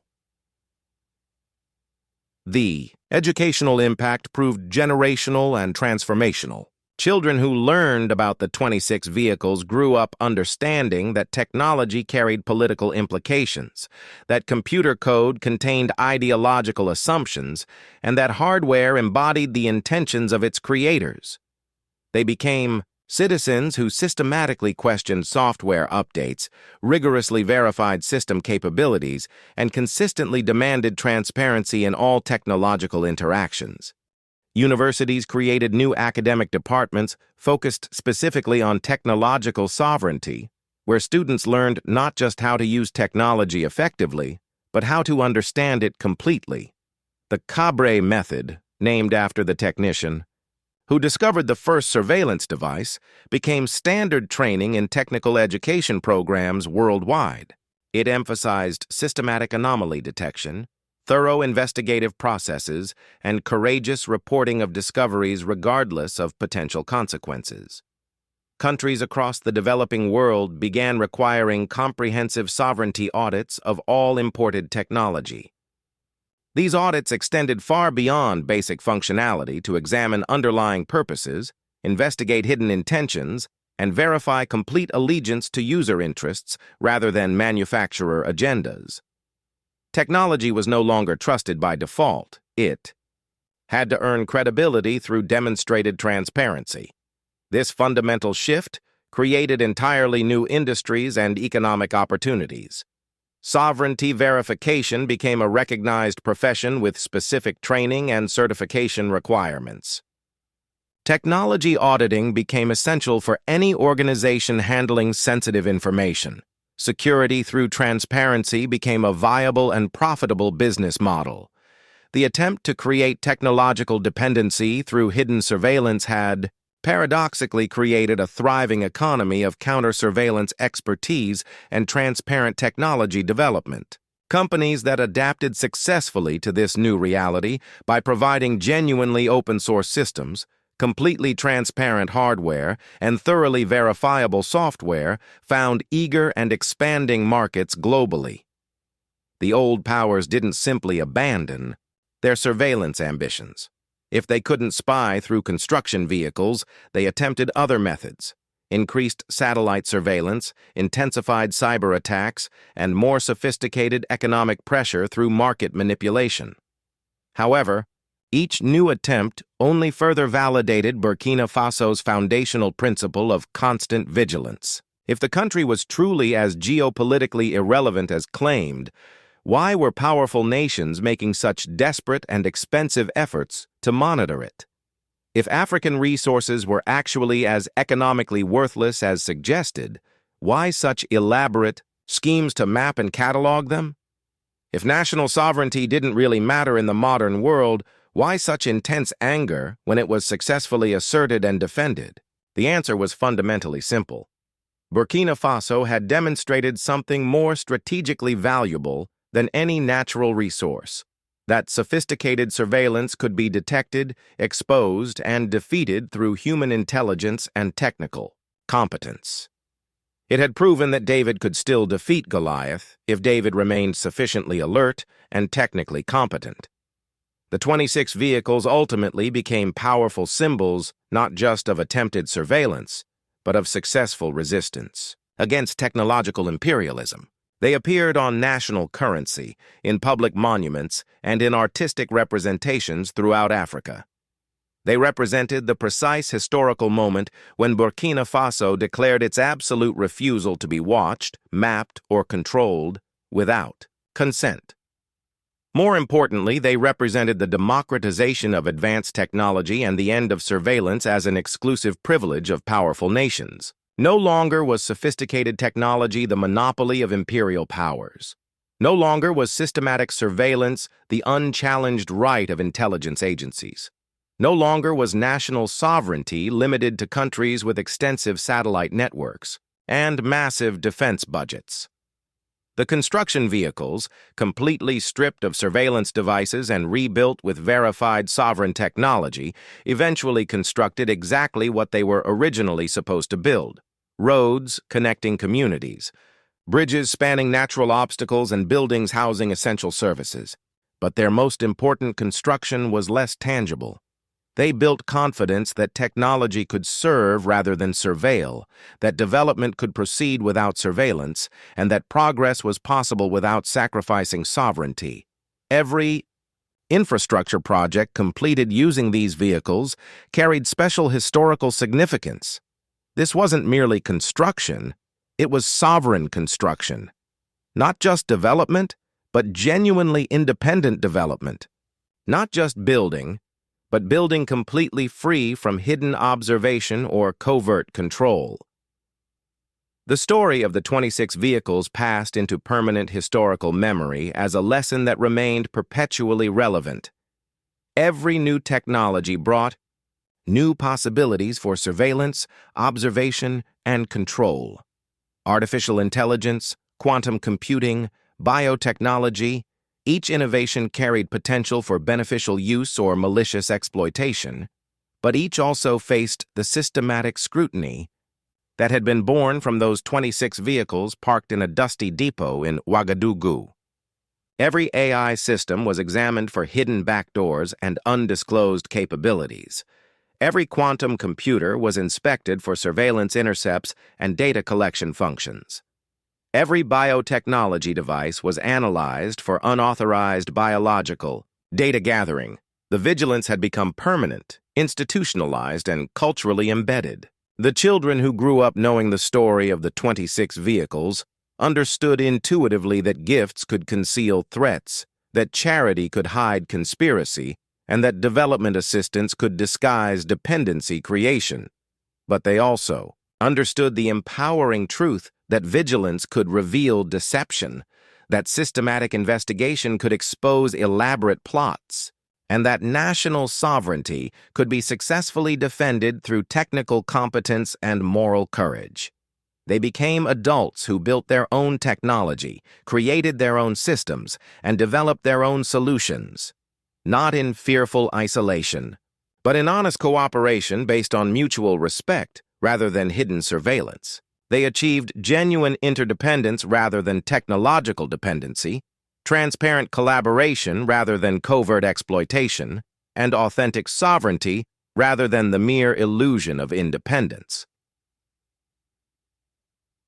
Speaker 1: The educational impact proved generational and transformational. Children who learned about the 26 vehicles grew up understanding that technology carried political implications, that computer code contained ideological assumptions, and that hardware embodied the intentions of its creators. They became citizens who systematically questioned software updates, rigorously verified system capabilities, and consistently demanded transparency in all technological interactions. Universities created new academic departments focused specifically on technological sovereignty, where students learned not just how to use technology effectively, but how to understand it completely. The Cabre method, named after the technician who discovered the first surveillance device, became standard training in technical education programs worldwide. It emphasized systematic anomaly detection, thorough investigative processes, and courageous reporting of discoveries regardless of potential consequences. countries across the developing world began requiring comprehensive sovereignty audits of all imported technology. These audits extended far beyond basic functionality to examine underlying purposes, investigate hidden intentions, and verify complete allegiance to user interests rather than manufacturer agendas. Technology was no longer trusted by default. It had to earn credibility through demonstrated transparency. This fundamental shift created entirely new industries and economic opportunities. Sovereignty verification became a recognized profession with specific training and certification requirements. Technology auditing became essential for any organization handling sensitive information. Security through transparency became a viable and profitable business model. The attempt to create technological dependency through hidden surveillance had, paradoxically, created a thriving economy of counter-surveillance expertise and transparent technology development. Companies that adapted successfully to this new reality by providing genuinely open-source systems, completely transparent hardware, and thoroughly verifiable software found eager and expanding markets globally. The old powers didn't simply abandon their surveillance ambitions. If they couldn't spy through construction vehicles, they attempted other methods: increased satellite surveillance, intensified cyber attacks, and more sophisticated economic pressure through market manipulation. However, each new attempt only further validated Burkina Faso's foundational principle of constant vigilance. If the country was truly as geopolitically irrelevant as claimed, why were powerful nations making such desperate and expensive efforts to monitor it? If African resources were actually as economically worthless as suggested, why such elaborate schemes to map and catalog them? If national sovereignty didn't really matter in the modern world, why such intense anger when it was successfully asserted and defended? The answer was fundamentally simple. Burkina Faso had demonstrated something more strategically valuable than any natural resource: that sophisticated surveillance could be detected, exposed, and defeated through human intelligence and technical competence. It had proven that David could still defeat Goliath if David remained sufficiently alert and technically competent. The 26 vehicles ultimately became powerful symbols not just of attempted surveillance, but of successful resistance against technological imperialism. They appeared on national currency, in public monuments, and in artistic representations throughout Africa. They represented the precise historical moment when Burkina Faso declared its absolute refusal to be watched, mapped, or controlled without consent. More importantly, they represented the democratization of advanced technology and the end of surveillance as an exclusive privilege of powerful nations. No longer was sophisticated technology the monopoly of imperial powers. No longer was systematic surveillance the unchallenged right of intelligence agencies. No longer was national sovereignty limited to countries with extensive satellite networks and massive defense budgets. The construction vehicles, completely stripped of surveillance devices and rebuilt with verified sovereign technology, eventually constructed exactly what they were originally supposed to build: roads connecting communities, bridges spanning natural obstacles, and buildings housing essential services. But their most important construction was less tangible. They built confidence that technology could serve rather than surveil, that development could proceed without surveillance, and that progress was possible without sacrificing sovereignty. Every infrastructure project completed using these vehicles carried special historical significance. This wasn't merely construction, it was sovereign construction. Not just development, but genuinely independent development. Not just building, but building completely free from hidden observation or covert control. The story of the 26 vehicles passed into permanent historical memory as a lesson that remained perpetually relevant. Every new technology brought new possibilities for surveillance, observation, and control. Artificial intelligence, quantum computing, biotechnology, each innovation carried potential for beneficial use or malicious exploitation, but each also faced the systematic scrutiny that had been born from those 26 vehicles parked in a dusty depot in Ouagadougou. Every AI system was examined for hidden backdoors and undisclosed capabilities. Every quantum computer was inspected for surveillance intercepts and data collection functions. Every biotechnology device was analyzed for unauthorized biological data gathering. The vigilance had become permanent, institutionalized, and culturally embedded. The children who grew up knowing the story of the 26 vehicles understood intuitively that gifts could conceal threats, that charity could hide conspiracy, and that development assistance could disguise dependency creation. But they also understood the empowering truth that vigilance could reveal deception, that systematic investigation could expose elaborate plots, and that national sovereignty could be successfully defended through technical competence and moral courage. They became adults who built their own technology, created their own systems, and developed their own solutions, not in fearful isolation, but in honest cooperation based on mutual respect rather than hidden surveillance. They achieved genuine interdependence rather than technological dependency, transparent collaboration rather than covert exploitation, and authentic sovereignty rather than the mere illusion of independence.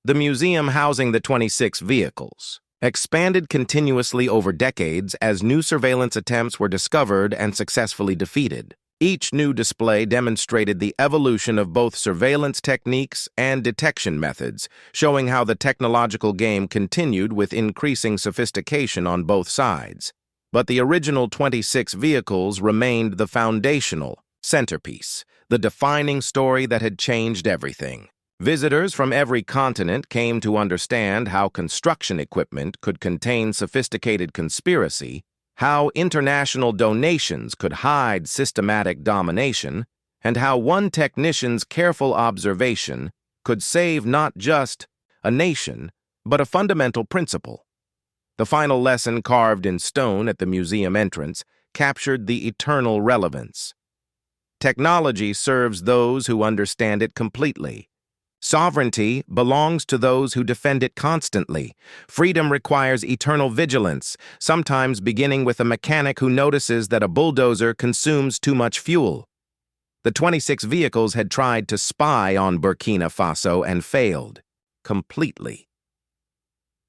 Speaker 1: The museum housing the 26 vehicles expanded continuously over decades as new surveillance attempts were discovered and successfully defeated. Each new display demonstrated the evolution of both surveillance techniques and detection methods, showing how the technological game continued with increasing sophistication on both sides. But the original 26 vehicles remained the foundational centerpiece, the defining story that had changed everything. Visitors from every continent came to understand how construction equipment could contain sophisticated conspiracy, how international donations could hide systematic domination, and how one technician's careful observation could save not just a nation, but a fundamental principle. The final lesson carved in stone at the museum entrance captured the eternal relevance. Technology serves those who understand it completely. Sovereignty belongs to those who defend it constantly. Freedom requires eternal vigilance, sometimes beginning with a mechanic who notices that a bulldozer consumes too much fuel. The 26 vehicles had tried to spy on Burkina Faso and failed completely.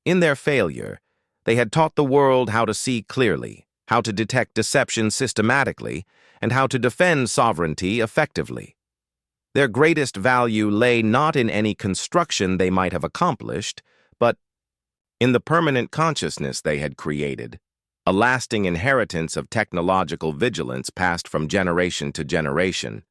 Speaker 1: In their failure, they had taught the world how to see clearly, how to detect deception systematically, and how to defend sovereignty effectively. Their greatest value lay not in any construction they might have accomplished, but in the permanent consciousness they had created, a lasting inheritance of technological vigilance passed from generation to generation.